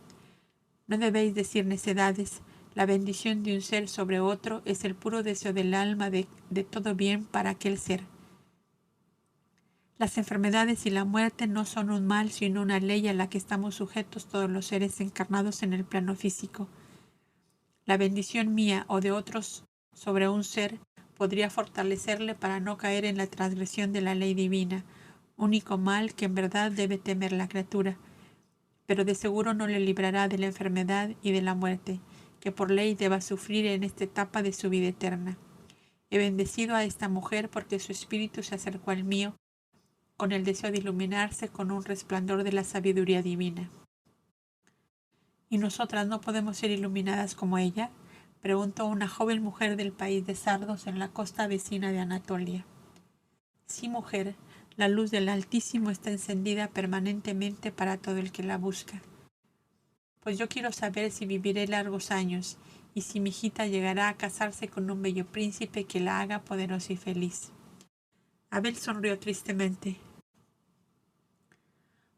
no debéis decir necedades. La bendición de un ser sobre otro es el puro deseo del alma de todo bien para aquel ser. Las enfermedades y la muerte no son un mal, sino una ley a la que estamos sujetos todos los seres encarnados en el plano físico. La bendición mía o de otros sobre un ser podría fortalecerle para no caer en la transgresión de la ley divina, único mal que en verdad debe temer la criatura, pero de seguro no le librará de la enfermedad y de la muerte, que por ley deba sufrir en esta etapa de su vida eterna. He bendecido a esta mujer porque su espíritu se acercó al mío, con el deseo de iluminarse con un resplandor de la sabiduría divina. ¿Y nosotras no podemos ser iluminadas como ella? preguntó una joven mujer del país de Sardos en la costa vecina de Anatolia. Sí, mujer, la luz del Altísimo está encendida permanentemente para todo el que la busca. Pues yo quiero saber si viviré largos años y si mi hijita llegará a casarse con un bello príncipe que la haga poderosa y feliz. Abel sonrió tristemente.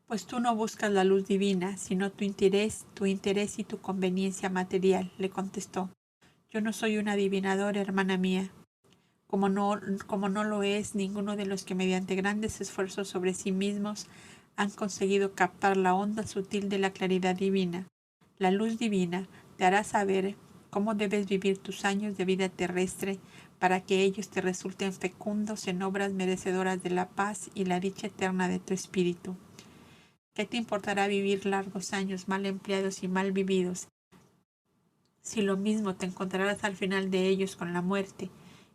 Pues tú no buscas la luz divina, sino tu interés y tu conveniencia material, le contestó. Yo no soy un adivinador, hermana mía, como no lo es ninguno de los que mediante grandes esfuerzos sobre sí mismos han conseguido captar la onda sutil de la claridad divina. La luz divina te hará saber cómo debes vivir tus años de vida terrestre para que ellos te resulten fecundos en obras merecedoras de la paz y la dicha eterna de tu espíritu. ¿Qué te importará vivir largos años mal empleados y mal vividos, si lo mismo te encontrarás al final de ellos con la muerte,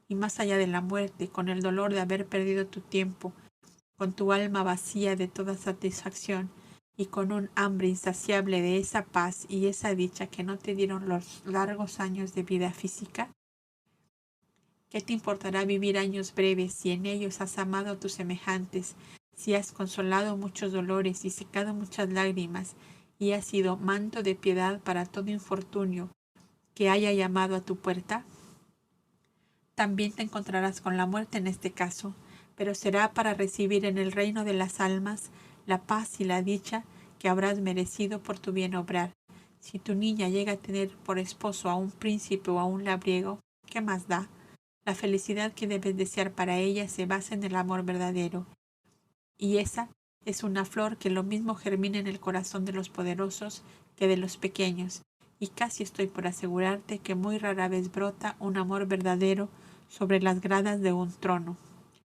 y más allá de la muerte, con el dolor de haber perdido tu tiempo, con tu alma vacía de toda satisfacción, y con un hambre insaciable de esa paz y esa dicha que no te dieron los largos años de vida física? ¿Qué te importará vivir años breves si en ellos has amado a tus semejantes, si has consolado muchos dolores y secado muchas lágrimas, y has sido manto de piedad para todo infortunio que haya llamado a tu puerta? También te encontrarás con la muerte en este caso, pero será para recibir en el reino de las almas la paz y la dicha que habrás merecido por tu bien obrar. Si tu niña llega a tener por esposo a un príncipe o a un labriego, ¿qué más da? La felicidad que debes desear para ella se basa en el amor verdadero, y esa es una flor que lo mismo germina en el corazón de los poderosos que de los pequeños, y casi estoy por asegurarte que muy rara vez brota un amor verdadero sobre las gradas de un trono.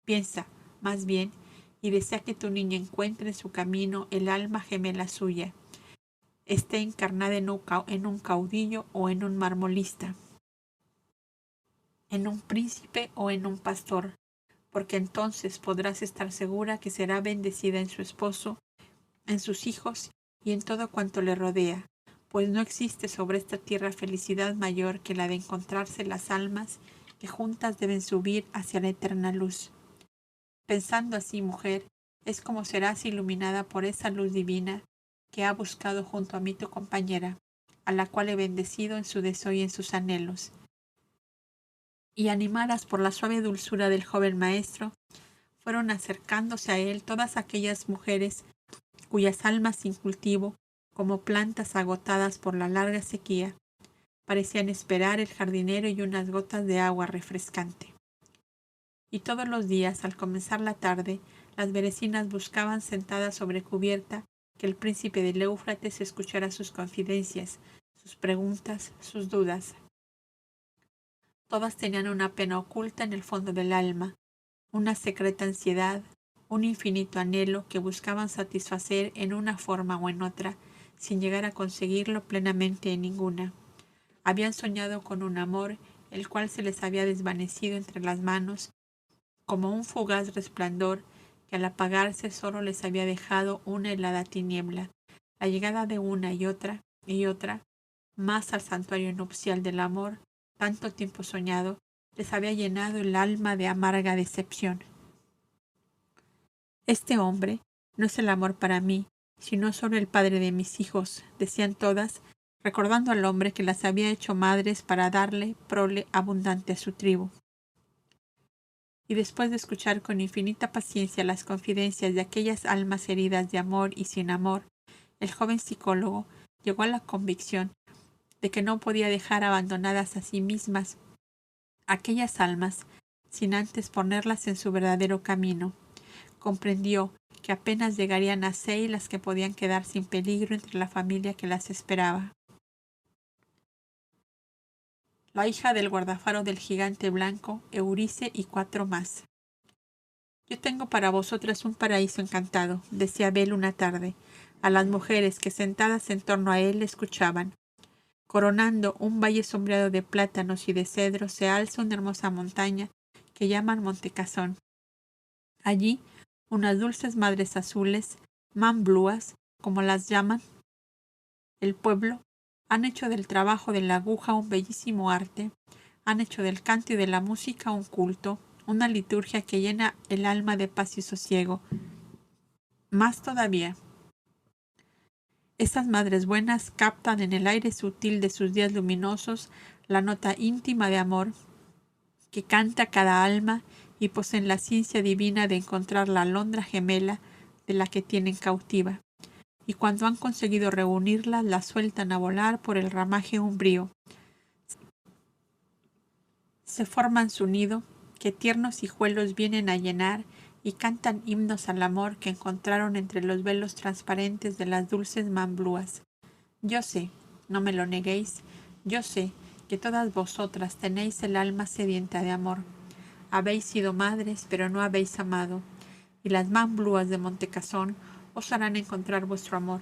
Piensa, más bien, y desea que tu niña encuentre en su camino el alma gemela suya, esté encarnada en un caudillo o en un marmolista, en un príncipe o en un pastor, porque entonces podrás estar segura que será bendecida en su esposo, en sus hijos y en todo cuanto le rodea, pues no existe sobre esta tierra felicidad mayor que la de encontrarse las almas que juntas deben subir hacia la eterna luz. Pensando así, mujer, es como serás iluminada por esa luz divina que ha buscado junto a mí tu compañera, a la cual he bendecido en su deseo y en sus anhelos. Y animadas por la suave dulzura del joven maestro, fueron acercándose a él todas aquellas mujeres cuyas almas sin cultivo, como plantas agotadas por la larga sequía, parecían esperar el jardinero y unas gotas de agua refrescante. Y todos los días, al comenzar la tarde, las berecinas buscaban sentadas sobre cubierta que el príncipe del Éufrates escuchara sus confidencias, sus preguntas, sus dudas. Todas tenían una pena oculta en el fondo del alma, una secreta ansiedad, un infinito anhelo que buscaban satisfacer en una forma o en otra, sin llegar a conseguirlo plenamente en ninguna. Habían soñado con un amor, el cual se les había desvanecido entre las manos, como un fugaz resplandor que al apagarse solo les había dejado una helada tiniebla. La llegada de una y otra, más al santuario nupcial del amor, tanto tiempo soñado, les había llenado el alma de amarga decepción. Este hombre no es el amor para mí, sino solo el padre de mis hijos, decían todas, recordando al hombre que las había hecho madres para darle prole abundante a su tribu. Y después de escuchar con infinita paciencia las confidencias de aquellas almas heridas de amor y sin amor, el joven psicólogo llegó a la convicción de que no podía dejar abandonadas a sí mismas aquellas almas sin antes ponerlas en su verdadero camino. Comprendió que apenas llegarían a 6 las que podían quedar sin peligro entre la familia que las esperaba. La hija del guardafaro del gigante blanco, Eurice y 4 más. Yo tengo para vosotras un paraíso encantado, decía Abel una tarde, a las mujeres que sentadas en torno a él le escuchaban. Coronando un valle sombreado de plátanos y de cedros se alza una hermosa montaña que llaman Montecasón. Allí, unas dulces madres azules, mamblúas, como las llaman el pueblo, Han hecho del trabajo de la aguja un bellísimo arte, han hecho del canto y de la música un culto, una liturgia que llena el alma de paz y sosiego. Más todavía, estas madres buenas captan en el aire sutil de sus días luminosos la nota íntima de amor que canta cada alma y poseen la ciencia divina de encontrar la alondra gemela de la que tienen cautiva. Y cuando han conseguido reunirla, la sueltan a volar por el ramaje umbrío. Se forman su nido, que tiernos hijuelos vienen a llenar y cantan himnos al amor que encontraron entre los velos transparentes de las dulces mamblúas. Yo sé, no me lo neguéis, yo sé que todas vosotras tenéis el alma sedienta de amor. Habéis sido madres, pero no habéis amado, y las mamblúas de Montecazón os harán encontrar vuestro amor.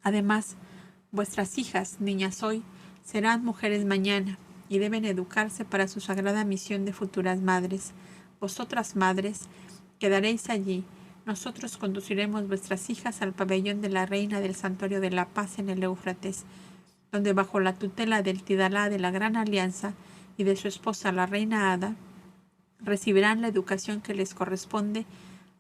Además, vuestras hijas, niñas hoy, serán mujeres mañana, y deben educarse para su sagrada misión de futuras madres. Vosotras, madres, quedaréis allí. Nosotros conduciremos vuestras hijas al pabellón de la reina del Santuario de la Paz en el Éufrates, donde bajo la tutela del Tidalá de la Gran Alianza y de su esposa la reina Ada, recibirán la educación que les corresponde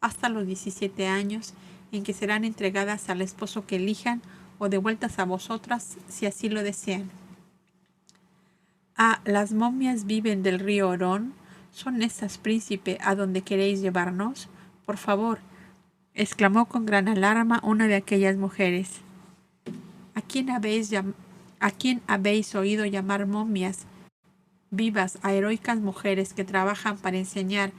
hasta los 17 años, en que serán entregadas al esposo que elijan o devueltas a vosotras si así lo desean. Ah, las momias viven del río Orón. ¿Son esas, príncipe, a donde queréis llevarnos? Por favor, exclamó con gran alarma una de aquellas mujeres. ¿A quién habéis oído llamar momias? Vivas a heroicas mujeres que trabajan para enseñar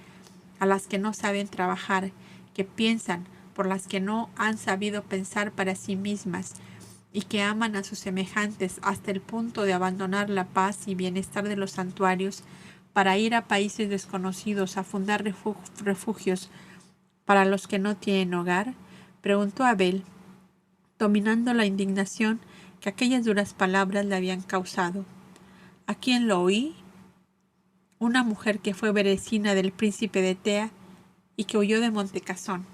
a las que no saben trabajar, que piensan por las que no han sabido pensar para sí mismas, y que aman a sus semejantes hasta el punto de abandonar la paz y bienestar de los santuarios para ir a países desconocidos a fundar refugios para los que no tienen hogar? Preguntó Abel, dominando la indignación que aquellas duras palabras le habían causado. ¿A quién lo oí? Una mujer que fue vecina del príncipe de Tea y que huyó de Montecazón,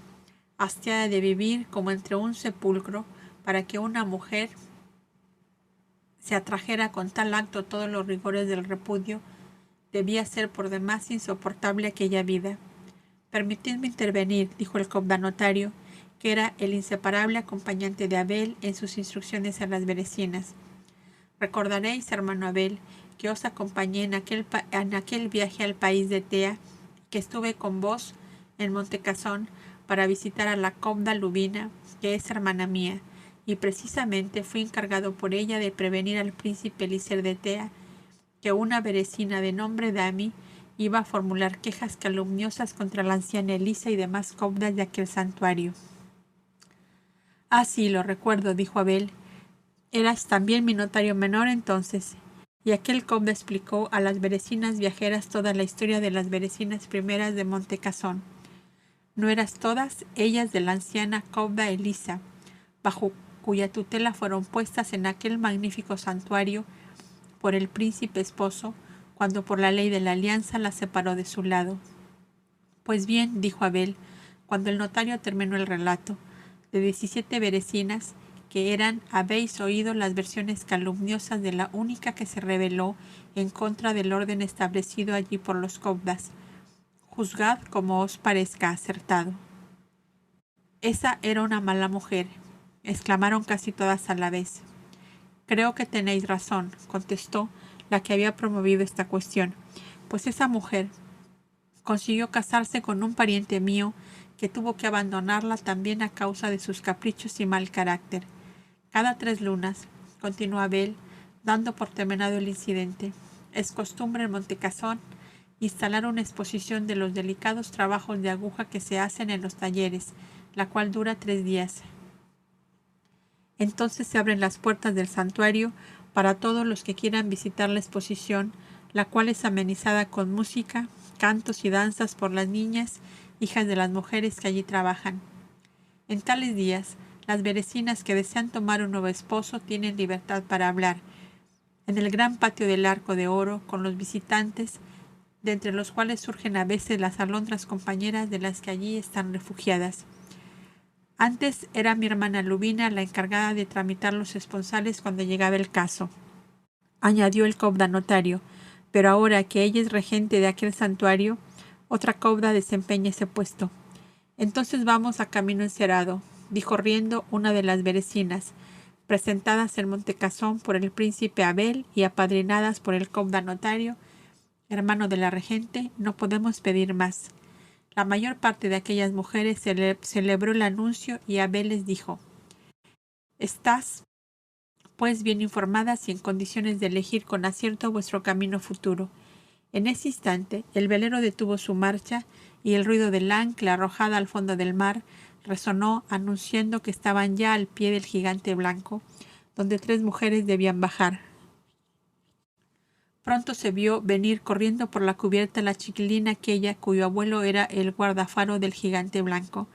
hastiada de vivir como entre un sepulcro, para que una mujer se atrajera con tal acto todos los rigores del repudio. Debía ser por demás insoportable aquella vida. Permitidme intervenir, dijo el cobdanotario, que era el inseparable acompañante de Abel en sus instrucciones a las berecinas. Recordaréis, hermano Abel, que os acompañé en aquel viaje al país de Tea, que estuve con vos en Montecazón para visitar a la cobda Lubina, que es hermana mía, y precisamente fui encargado por ella de prevenir al príncipe Elícer de Tea que una berecina de nombre Dami iba a formular quejas calumniosas contra la anciana Elisa y demás cobdas de aquel santuario. Ah, sí, lo recuerdo, dijo Abel. Eras también mi notario menor entonces. Y aquel cobda explicó a las berecinas viajeras toda la historia de las berecinas primeras de Montecazón. No eras todas ellas de la anciana cobda Elisa, bajo cuya tutela fueron puestas en aquel magnífico santuario por el príncipe esposo, cuando por la ley de la alianza la separó de su lado. Pues bien, dijo Abel, cuando el notario terminó el relato, de 17 berecinas, que eran, habéis oído las versiones calumniosas de la única que se rebeló en contra del orden establecido allí por los cobdas. Juzgad como os parezca acertado. Esa era una mala mujer, exclamaron casi todas a la vez. Creo que tenéis razón, contestó la que había promovido esta cuestión, pues esa mujer consiguió casarse con un pariente mío que tuvo que abandonarla también a causa de sus caprichos y mal carácter. Cada 3 lunas, continuó Abel, dando por terminado el incidente, es costumbre en Montecazón instalar una exposición de los delicados trabajos de aguja que se hacen en los talleres, la cual dura 3 días. Entonces se abren las puertas del santuario para todos los que quieran visitar la exposición, la cual es amenizada con música, cantos y danzas por las niñas, hijas de las mujeres que allí trabajan. En tales días, las berecinas que desean tomar un nuevo esposo tienen libertad para hablar, en el gran patio del Arco de Oro, con los visitantes, de entre los cuales surgen a veces las alondras compañeras de las que allí están refugiadas. Antes era mi hermana Lubina la encargada de tramitar los esponsales cuando llegaba el caso, añadió el cobda notario, pero ahora que ella es regente de aquel santuario, otra cobda desempeña ese puesto. Entonces vamos a camino encerado, dijo riendo una de las berecinas, presentadas en Montecazón por el príncipe Abel y apadrinadas por el cobda notario, hermano de la regente. No podemos pedir más. La mayor parte de aquellas mujeres celebró el anuncio y Abel les dijo: «Estás, pues, bien informadas y en condiciones de elegir con acierto vuestro camino futuro». En ese instante, el velero detuvo su marcha y el ruido del ancla arrojada al fondo del mar resonó anunciando que estaban ya al pie del gigante blanco, donde 3 mujeres debían bajar. Pronto se vio venir corriendo por la cubierta la chiquilina aquella cuyo abuelo era el guardafaro del gigante blanco,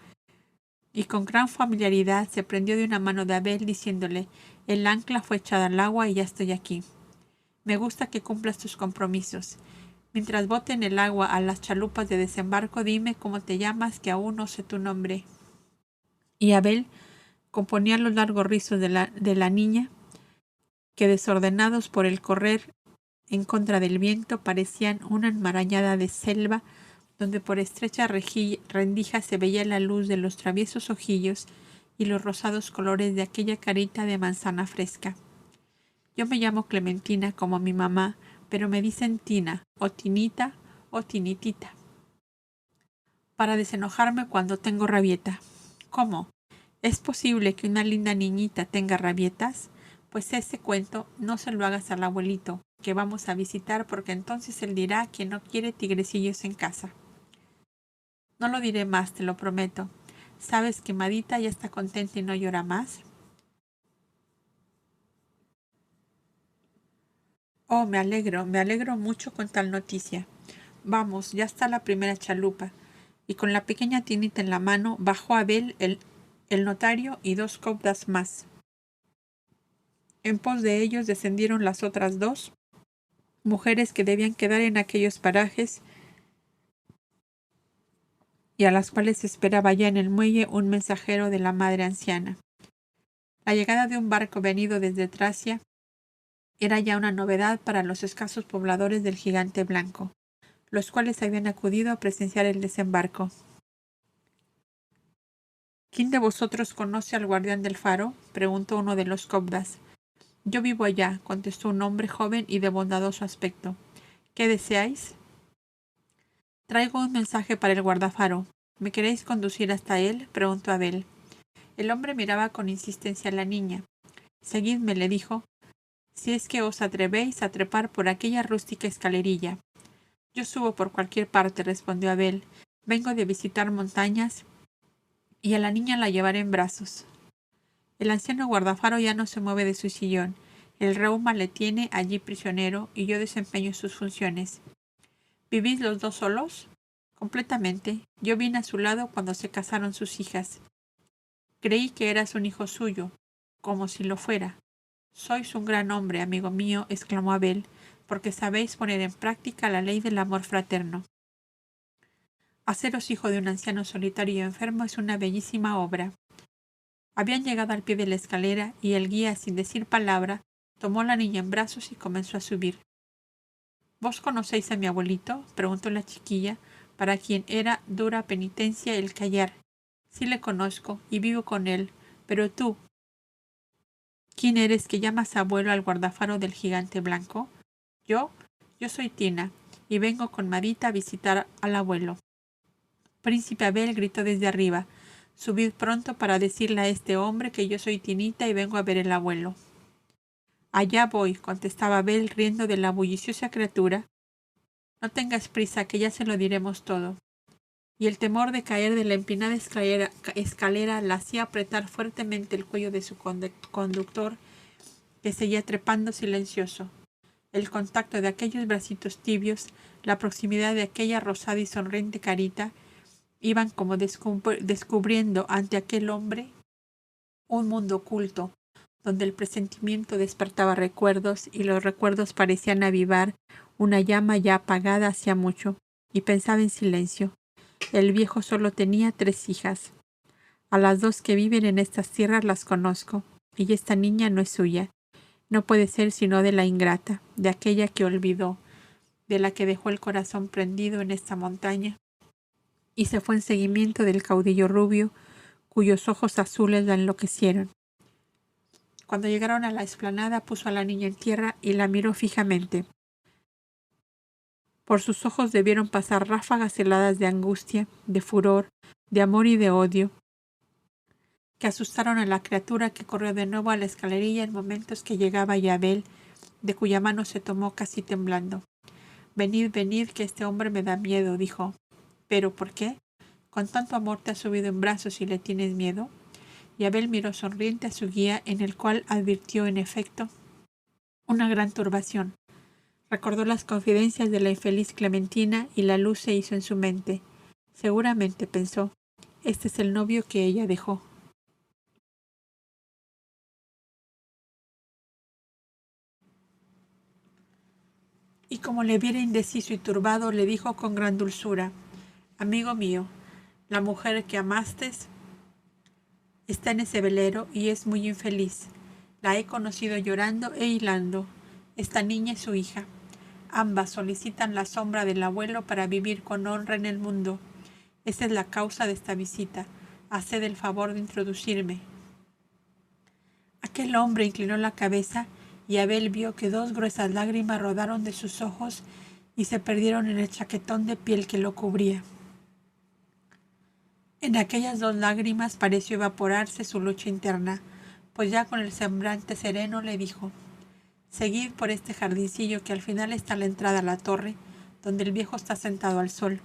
y con gran familiaridad se prendió de una mano de Abel diciéndole: «El ancla fue echada al agua y ya estoy aquí. Me gusta que cumplas tus compromisos. Mientras boten el agua a las chalupas de desembarco, dime cómo te llamas, que aún no sé tu nombre». Y Abel componía los largos rizos de la niña, que desordenados por el correr en contra del viento parecían una enmarañada de selva, donde por estrecha rendija se veía la luz de los traviesos ojillos y los rosados colores de aquella carita de manzana fresca. «Yo me llamo Clementina como mi mamá, pero me dicen Tina, o Tinita, o Tinitita, para desenojarme cuando tengo rabieta». «¿Cómo? ¿Es posible que una linda niñita tenga rabietas? Pues ese cuento no se lo hagas al abuelito, que vamos a visitar, porque entonces él dirá que no quiere tigrecillos en casa». «No lo diré más, te lo prometo. ¿Sabes que Madita ya está contenta y no llora más?» «Oh, me alegro mucho con tal noticia. Vamos, ya está la primera chalupa». Y con la pequeña Tinita en la mano bajó Abel, el notario y 2 cobdas más. En pos de ellos descendieron las otras 2 mujeres que debían quedar en aquellos parajes y a las cuales esperaba ya en el muelle un mensajero de la madre anciana. La llegada de un barco venido desde Tracia era ya una novedad para los escasos pobladores del gigante blanco, los cuales habían acudido a presenciar el desembarco. «¿Quién de vosotros conoce al guardián del faro?», preguntó uno de los cobdas. «Yo vivo allá», contestó un hombre joven y de bondadoso aspecto. «¿Qué deseáis?». «Traigo un mensaje para el guardafaro. ¿Me queréis conducir hasta él?», preguntó Abel. El hombre miraba con insistencia a la niña. «Seguidme», le dijo, «si es que os atrevéis a trepar por aquella rústica escalerilla». «Yo subo por cualquier parte», respondió Abel. «Vengo de visitar montañas y a la niña la llevaré en brazos». El anciano guardafaro ya no se mueve de su sillón. El reuma le tiene allí prisionero y yo desempeño sus funciones. «¿Vivís los 2 solos?». «Completamente. Yo vine a su lado cuando se casaron sus hijas». «Creí que eras un hijo suyo, como si lo fuera». «Sois un gran hombre, amigo mío», exclamó Abel, «porque sabéis poner en práctica la ley del amor fraterno. Haceros hijo de un anciano solitario y enfermo es una bellísima obra». Habían llegado al pie de la escalera y el guía, sin decir palabra, tomó a la niña en brazos y comenzó a subir. «¿Vos conocéis a mi abuelito?», preguntó la chiquilla, para quien era dura penitencia el callar. «Sí le conozco y vivo con él, pero tú, ¿quién eres que llamas abuelo al guardafaro del gigante blanco?» Yo soy Tina, y vengo con Madita a visitar al abuelo». «Príncipe Abel», gritó desde arriba, «subid pronto para decirle a este hombre que yo soy Tinita y vengo a ver el abuelo». «Allá voy», contestaba Abel, riendo de la bulliciosa criatura. «No tengas prisa, que ya se lo diremos todo». Y el temor de caer de la empinada escalera la hacía apretar fuertemente el cuello de su conductor, que seguía trepando silencioso. El contacto de aquellos bracitos tibios, la proximidad de aquella rosada y sonriente carita, iban como descubriendo ante aquel hombre un mundo oculto, donde el presentimiento despertaba recuerdos y los recuerdos parecían avivar una llama ya apagada hacía mucho, y pensaba en silencio. El viejo solo tenía 3 hijas. A las dos que viven en estas tierras las conozco, y esta niña no es suya. No puede ser sino de la ingrata, de aquella que olvidó, de la que dejó el corazón prendido en esta montaña y se fue en seguimiento del caudillo rubio, cuyos ojos azules la enloquecieron. Cuando llegaron a la explanada, puso a la niña en tierra y la miró fijamente. Por sus ojos debieron pasar ráfagas heladas de angustia, de furor, de amor y de odio, que asustaron a la criatura, que corrió de nuevo a la escalerilla en momentos que llegaba Abel, de cuya mano se tomó casi temblando. «Venid, venid, que este hombre me da miedo», dijo. «¿Pero por qué? ¿Con tanto amor te has subido en brazos y le tienes miedo?» Y Abel miró sonriente a su guía, en el cual advirtió, en efecto, una gran turbación. Recordó las confidencias de la infeliz Clementina y la luz se hizo en su mente. Seguramente, pensó, este es el novio que ella dejó. Y como le viera indeciso y turbado, le dijo con gran dulzura: «Amigo mío, la mujer que amastes está en ese velero y es muy infeliz. La he conocido llorando e hilando. Esta niña es su hija. Ambas solicitan la sombra del abuelo para vivir con honra en el mundo. Esa es la causa de esta visita. Haced el favor de introducirme». Aquel hombre inclinó la cabeza y Abel vio que 2 gruesas lágrimas rodaron de sus ojos y se perdieron en el chaquetón de piel que lo cubría. En aquellas 2 lágrimas pareció evaporarse su lucha interna, pues ya con el semblante sereno le dijo: «Seguid por este jardincillo que al final está la entrada a la torre, donde el viejo está sentado al sol».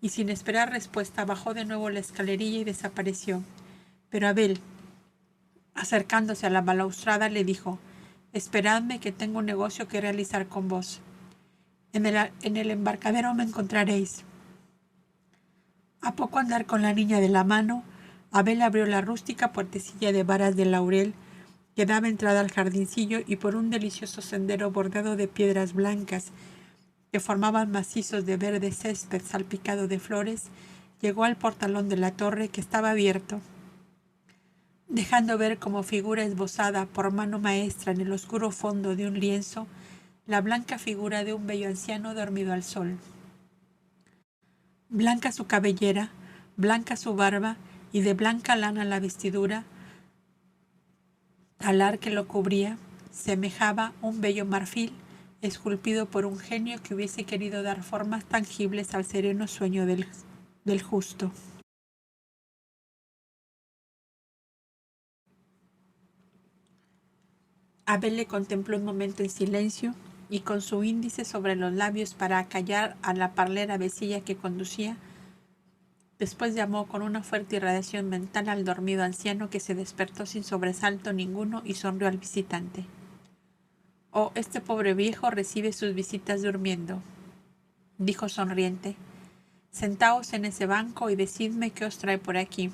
Y sin esperar respuesta bajó de nuevo la escalerilla y desapareció. Pero Abel, acercándose a la balaustrada, le dijo: «Esperadme, que tengo un negocio que realizar con vos. En el embarcadero me encontraréis». A poco andar con la niña de la mano, Abel abrió la rústica puertecilla de varas de laurel que daba entrada al jardincillo y por un delicioso sendero bordeado de piedras blancas que formaban macizos de verde césped salpicado de flores, llegó al portalón de la torre, que estaba abierto, dejando ver como figura esbozada por mano maestra en el oscuro fondo de un lienzo la blanca figura de un bello anciano dormido al sol. Blanca su cabellera, blanca su barba y de blanca lana la vestidura, talar que lo cubría, semejaba un bello marfil esculpido por un genio que hubiese querido dar formas tangibles al sereno sueño del justo. Abel le contempló un momento en silencio y con su índice sobre los labios para acallar a la parlera vecilla que conducía. Después llamó con una fuerte irradiación mental al dormido anciano, que se despertó sin sobresalto ninguno y sonrió al visitante. «Oh, este pobre viejo recibe sus visitas durmiendo», dijo sonriente. «Sentaos en ese banco y decidme qué os trae por aquí.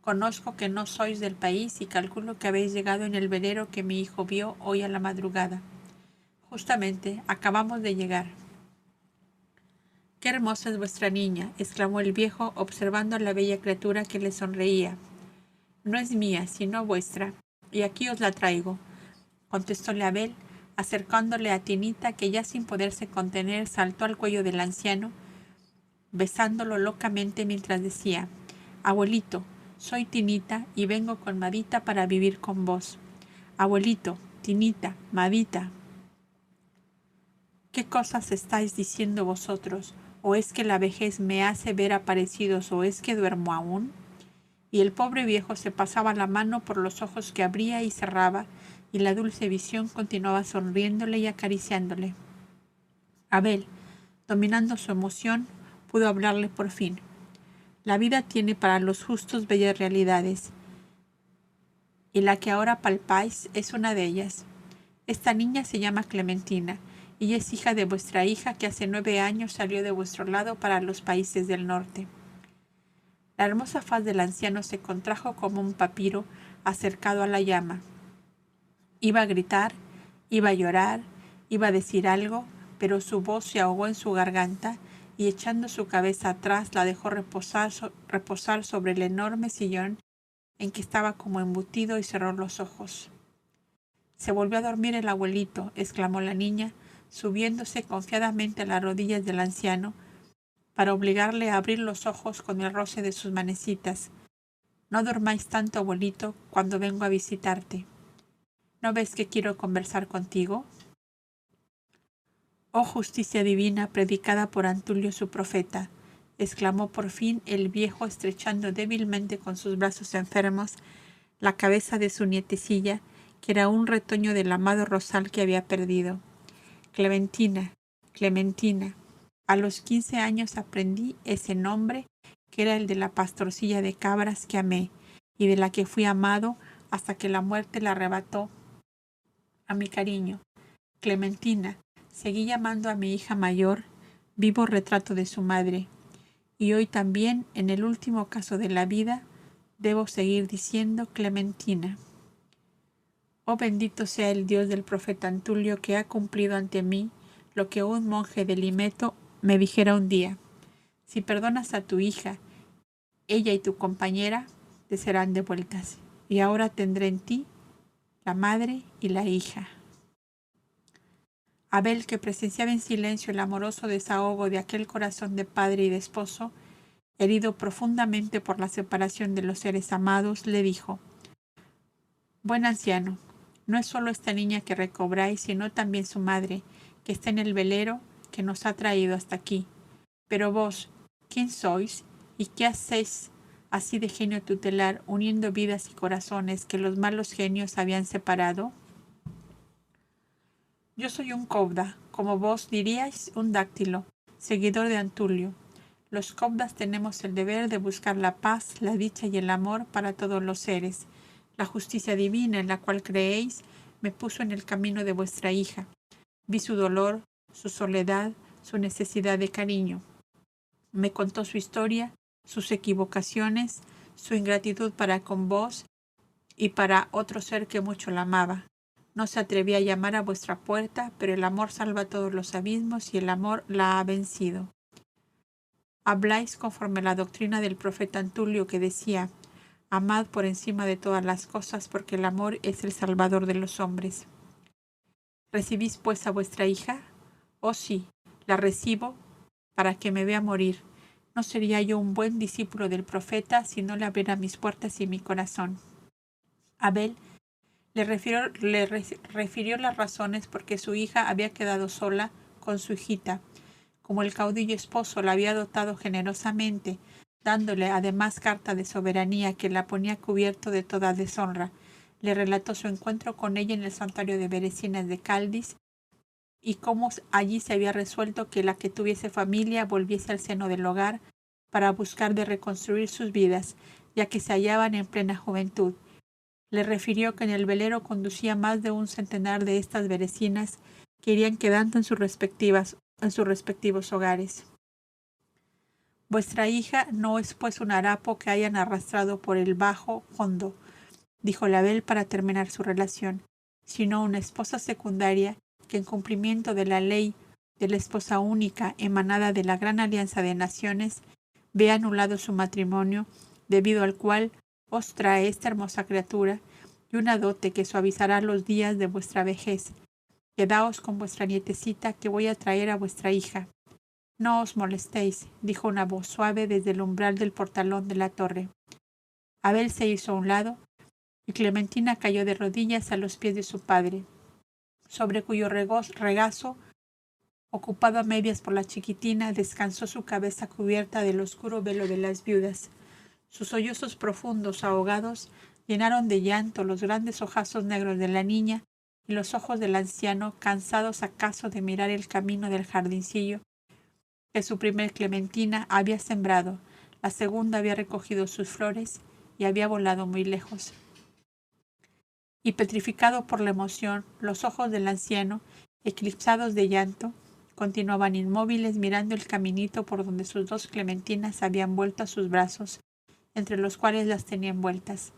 Conozco que no sois del país y calculo que habéis llegado en el velero que mi hijo vio hoy a la madrugada. Justamente, acabamos de llegar». «Qué hermosa es vuestra niña», exclamó el viejo, observando a la bella criatura que le sonreía. «No es mía, sino vuestra, y aquí os la traigo», contestóle Abel, acercándole a Tinita, que ya sin poderse contener saltó al cuello del anciano, besándolo locamente mientras decía: «Abuelito, soy Tinita y vengo con Madita para vivir con vos. Abuelito, Tinita, Madita». «¿Qué cosas estáis diciendo vosotros? ¿O es que la vejez me hace ver aparecidos, o es que duermo aún?». Y el pobre viejo se pasaba la mano por los ojos que abría y cerraba, y la dulce visión continuaba sonriéndole y acariciándole. Abel, dominando su emoción, pudo hablarle por fin. «La vida tiene para los justos bellas realidades, y la que ahora palpáis es una de ellas. Esta niña se llama Clementina, y es hija de vuestra hija, que hace 9 años salió de vuestro lado para los países del norte». La hermosa faz del anciano se contrajo como un papiro acercado a la llama. Iba a gritar, iba a llorar, iba a decir algo, pero su voz se ahogó en su garganta y echando su cabeza atrás la dejó reposar sobre el enorme sillón en que estaba como embutido y cerró los ojos. «Se volvió a dormir el abuelito», exclamó la niña, subiéndose confiadamente a las rodillas del anciano para obligarle a abrir los ojos con el roce de sus manecitas. «No durmáis tanto, abuelito, cuando vengo a visitarte. ¿No ves que quiero conversar contigo?» «Oh justicia divina predicada por Antulio su profeta», exclamó por fin el viejo, estrechando débilmente con sus brazos enfermos la cabeza de su nietecilla, que era un retoño del amado rosal que había perdido. «Clementina, Clementina, a los 15 años aprendí ese nombre, que era el de la pastorcilla de cabras que amé y de la que fui amado hasta que la muerte la arrebató a mi cariño. Clementina, seguí llamando a mi hija mayor, vivo retrato de su madre, y hoy también, en el último caso de la vida, debo seguir diciendo Clementina. Oh bendito sea el Dios del profeta Antulio, que ha cumplido ante mí lo que un monje de Limeto me dijera un día. Si perdonas a tu hija, ella y tu compañera te serán devueltas, y ahora tendré en ti la madre y la hija». Abel, que presenciaba en silencio el amoroso desahogo de aquel corazón de padre y de esposo, herido profundamente por la separación de los seres amados, le dijo: «Buen anciano, no es solo esta niña que recobráis, sino también su madre, que está en el velero que nos ha traído hasta aquí. Pero vos, ¿quién sois y qué hacéis así de genio tutelar, uniendo vidas y corazones que los malos genios habían separado?» «Yo soy un cobda, como vos diríais un dáctilo, seguidor de Antulio. Los cobdas tenemos el deber de buscar la paz, la dicha y el amor para todos los seres. La justicia divina en la cual creéis me puso en el camino de vuestra hija. Vi su dolor, su soledad, su necesidad de cariño. Me contó su historia, sus equivocaciones, su ingratitud para con vos y para otro ser que mucho la amaba. No se atrevía a llamar a vuestra puerta, pero el amor salva todos los abismos y el amor la ha vencido. Habláis conforme a la doctrina del profeta Antulio, que decía: amad por encima de todas las cosas, porque el amor es el salvador de los hombres. ¿Recibís pues a vuestra hija? Oh sí, la recibo para que me vea morir. No sería yo un buen discípulo del profeta si no le abriera mis puertas y mi corazón». Abel le refirió las razones por que su hija había quedado sola con su hijita, como el caudillo esposo la había dotado generosamente, dándole además carta de soberanía que la ponía cubierto de toda deshonra. Le relató su encuentro con ella en el santuario de Berecinas de Caldis y cómo allí se había resuelto que la que tuviese familia volviese al seno del hogar para buscar de reconstruir sus vidas, ya que se hallaban en plena juventud. Le refirió que en el velero conducía más de un centenar de estas berecinas que irían quedando en sus respectivos hogares. «Vuestra hija no es pues un harapo que hayan arrastrado por el bajo hondo», dijo Abel para terminar su relación, «sino una esposa secundaria que, en cumplimiento de la ley de la esposa única emanada de la gran alianza de naciones, ve anulado su matrimonio, debido al cual os trae esta hermosa criatura y una dote que suavizará los días de vuestra vejez. Quedaos con vuestra nietecita, que voy a traer a vuestra hija». «No os molestéis», dijo una voz suave desde el umbral del portalón de la torre. Abel se hizo a un lado y Clementina cayó de rodillas a los pies de su padre, sobre cuyo regazo, ocupado a medias por la chiquitina, descansó su cabeza cubierta del oscuro velo de las viudas. Sus sollozos profundos, ahogados, llenaron de llanto los grandes ojazos negros de la niña y los ojos del anciano, cansados acaso de mirar el camino del jardincillo que su primer Clementina había sembrado, la segunda había recogido sus flores y había volado muy lejos. Y petrificado por la emoción, los ojos del anciano, eclipsados de llanto, continuaban inmóviles mirando el caminito por donde sus dos Clementinas habían vuelto a sus brazos, entre los cuales las tenía envueltas.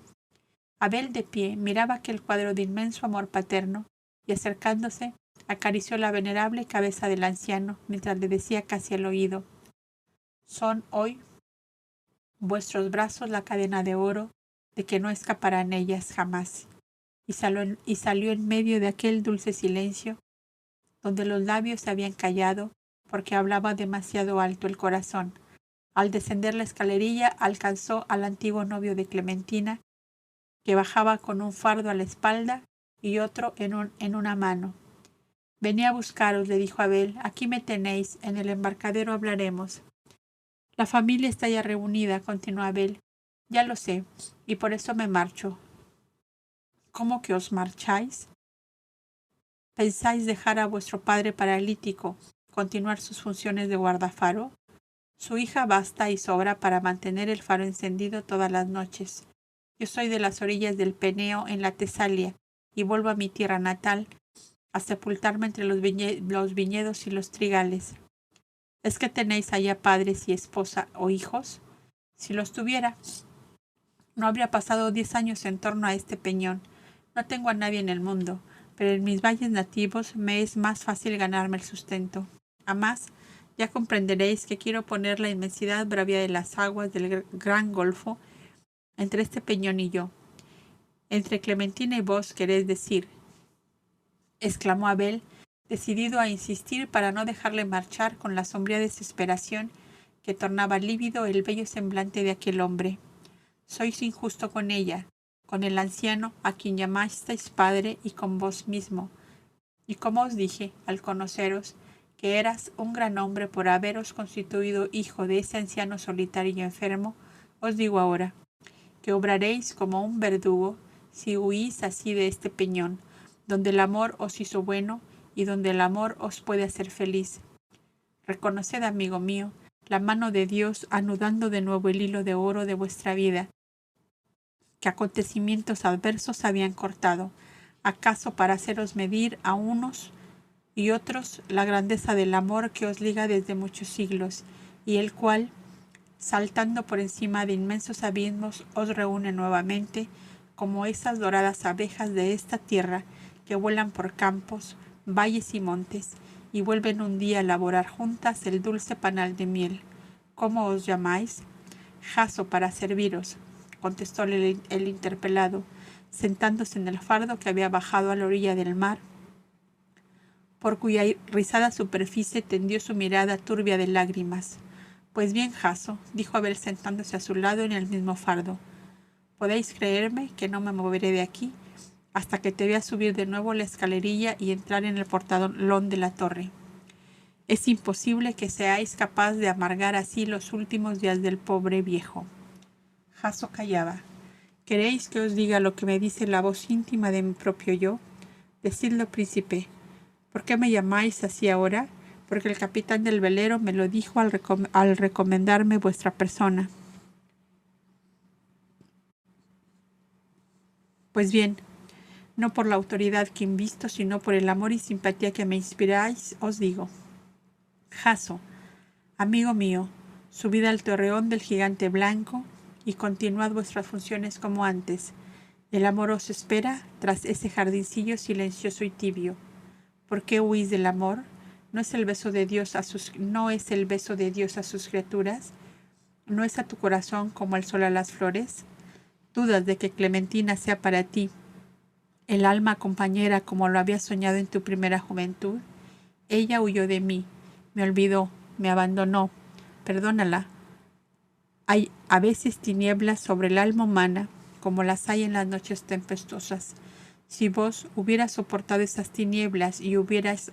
Abel, de pie, miraba aquel cuadro de inmenso amor paterno y, acercándose, acarició la venerable cabeza del anciano mientras le decía casi al oído: Son hoy vuestros brazos la cadena de oro, de que no escaparán ellas jamás. Y salió en medio de aquel dulce silencio, donde los labios se habían callado, porque hablaba demasiado alto el corazón. Al descender la escalerilla, alcanzó al antiguo novio de Clementina, que bajaba con un fardo a la espalda y otro en una mano. Venía a buscaros, le dijo Abel. Aquí me tenéis, en el embarcadero hablaremos. La familia está ya reunida, continuó Abel. Ya lo sé, y por eso me marcho. ¿Cómo que os marcháis? ¿Pensáis dejar a vuestro padre paralítico, continuar sus funciones de guardafaro? Su hija basta y sobra para mantener el faro encendido todas las noches. Yo soy de las orillas del Peneo en la Tesalia, y vuelvo a mi tierra natal, a sepultarme entre los viñedos y los trigales. ¿Es que tenéis allá padres y esposa o hijos? Si los tuviera, no habría pasado 10 años en torno a este peñón. No tengo a nadie en el mundo, pero en mis valles nativos me es más fácil ganarme el sustento. Además, ya comprenderéis que quiero poner la inmensidad bravia de las aguas del gran golfo entre este peñón y yo. Entre Clementina y vos, queréis decir, exclamó Abel, decidido a insistir para no dejarle marchar con la sombría desesperación que tornaba lívido el bello semblante de aquel hombre. Sois injusto con ella, con el anciano a quien llamasteis padre y con vos mismo. Y como os dije, al conoceros, que eras un gran hombre por haberos constituido hijo de ese anciano solitario y enfermo, os digo ahora, que obraréis como un verdugo si huís así de este peñón, donde el amor os hizo bueno y donde el amor os puede hacer feliz. Reconoced, amigo mío, la mano de Dios anudando de nuevo el hilo de oro de vuestra vida, que acontecimientos adversos habían cortado, acaso para haceros medir a unos y otros la grandeza del amor que os liga desde muchos siglos, y el cual, saltando por encima de inmensos abismos, os reúne nuevamente, como esas doradas abejas de esta tierra que vuelan por campos, valles y montes, y vuelven un día a elaborar juntas el dulce panal de miel. ¿Cómo os llamáis? Jaso, para serviros, contestó el interpelado, sentándose en el fardo que había bajado a la orilla del mar, por cuya rizada superficie tendió su mirada turbia de lágrimas. Pues bien, Jaso, dijo Abel sentándose a su lado en el mismo fardo, podéis creerme que no me moveré de aquí hasta que te vea subir de nuevo la escalerilla y entrar en el portalón de la torre. Es imposible que seáis capaz de amargar así los últimos días del pobre viejo. Jaso callaba. ¿Queréis que os diga lo que me dice la voz íntima de mi propio yo? Decidlo, príncipe. ¿Por qué me llamáis así ahora? Porque el capitán del velero me lo dijo al recomendarme vuestra persona. Pues bien, no por la autoridad que invisto, sino por el amor y simpatía que me inspiráis, os digo. Jaso, amigo mío, subid al torreón del gigante blanco y continuad vuestras funciones como antes. El amor os espera tras ese jardincillo silencioso y tibio. ¿Por qué huís del amor? ¿No es el beso de Dios a sus criaturas? ¿No es a tu corazón como el sol a las flores? ¿Dudas de que Clementina sea para ti el alma compañera como lo habías soñado en tu primera juventud? Ella huyó de mí, me olvidó, me abandonó. Perdónala. Hay a veces tinieblas sobre el alma humana, como las hay en las noches tempestuosas. Si vos hubieras soportado esas tinieblas y hubieras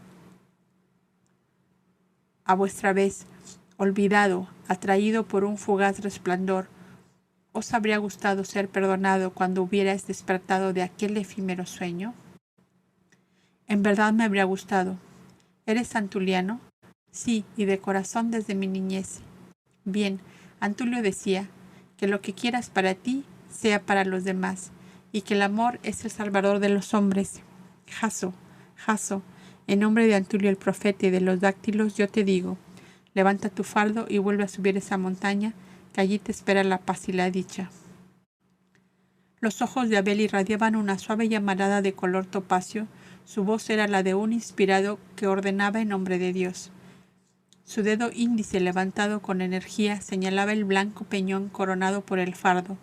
a vuestra vez olvidado, atraído por un fugaz resplandor, ¿os habría gustado ser perdonado cuando hubierais despertado de aquel efímero sueño? En verdad me habría gustado. ¿Eres santuliano? Sí, y de corazón desde mi niñez. Bien, Antulio decía que lo que quieras para ti sea para los demás, y que el amor es el salvador de los hombres. Jaso, Jaso, en nombre de Antulio el profeta y de los dáctilos, yo te digo, levanta tu fardo y vuelve a subir esa montaña, que allí te espera la paz y la dicha. Los ojos de Abel irradiaban una suave llamarada de color topacio. Su voz era la de un inspirado que ordenaba en nombre de Dios. Su dedo índice levantado con energía señalaba el blanco peñón coronado por el fardo.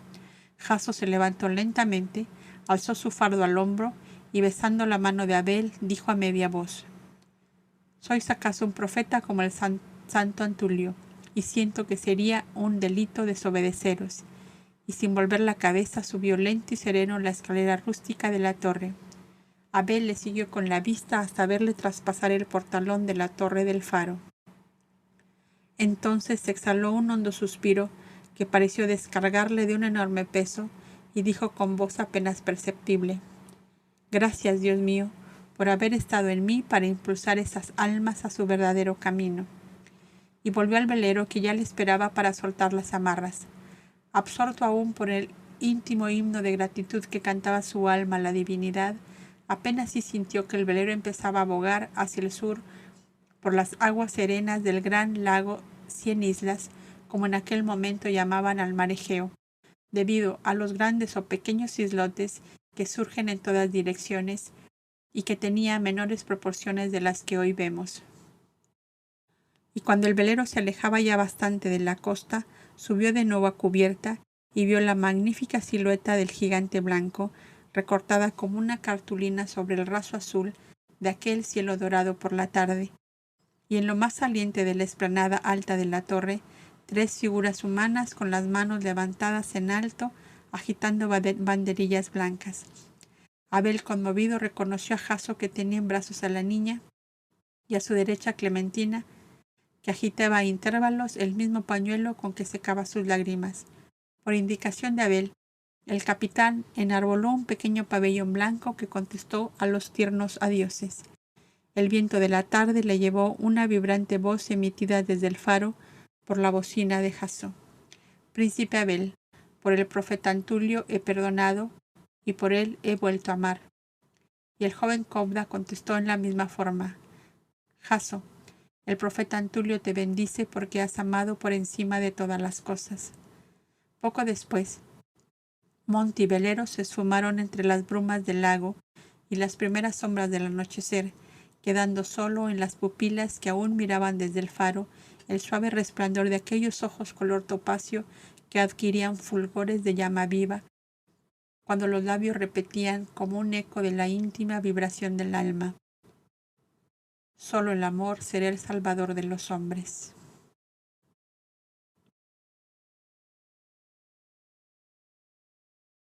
Jaso se levantó lentamente, alzó su fardo al hombro y besando la mano de Abel dijo a media voz: ¿Sois acaso un profeta como el santo Antulio? Y siento que sería un delito desobedeceros. Y sin volver la cabeza subió lento y sereno la escalera rústica de la torre. Abel le siguió con la vista hasta verle traspasar el portalón de la torre del faro. Entonces exhaló un hondo suspiro que pareció descargarle de un enorme peso y dijo con voz apenas perceptible: Gracias, Dios mío, por haber estado en mí para impulsar esas almas a su verdadero camino. Y volvió al velero que ya le esperaba para soltar las amarras. Absorto aún por el íntimo himno de gratitud que cantaba su alma a la divinidad, apenas sí sintió que el velero empezaba a bogar hacia el sur por las aguas serenas del gran lago Cien Islas, como en aquel momento llamaban al mar Egeo, debido a los grandes o pequeños islotes que surgen en todas direcciones y que tenía menores proporciones de las que hoy vemos. Y cuando el velero se alejaba ya bastante de la costa, subió de nuevo a cubierta y vio la magnífica silueta del gigante blanco, recortada como una cartulina sobre el raso azul de aquel cielo dorado por la tarde. Y en lo más saliente de la explanada alta de la torre, 3 figuras humanas con las manos levantadas en alto, agitando banderillas blancas. Abel, conmovido, reconoció a Jaso, que tenía en brazos a la niña, y a su derecha a Clementina, que agitaba a intervalos el mismo pañuelo con que secaba sus lágrimas. Por indicación de Abel, el capitán enarboló un pequeño pabellón blanco que contestó a los tiernos adioses. El viento de la tarde le llevó una vibrante voz emitida desde el faro por la bocina de Jaso: Príncipe Abel, por el profeta Antulio he perdonado y por él he vuelto a amar. Y el joven Cobda contestó en la misma forma: Jaso, el profeta Antulio te bendice porque has amado por encima de todas las cosas. Poco después, monte y velero se esfumaron entre las brumas del lago y las primeras sombras del anochecer, quedando solo en las pupilas que aún miraban desde el faro el suave resplandor de aquellos ojos color topacio que adquirían fulgores de llama viva, cuando los labios repetían como un eco de la íntima vibración del alma: Solo el amor será el salvador de los hombres.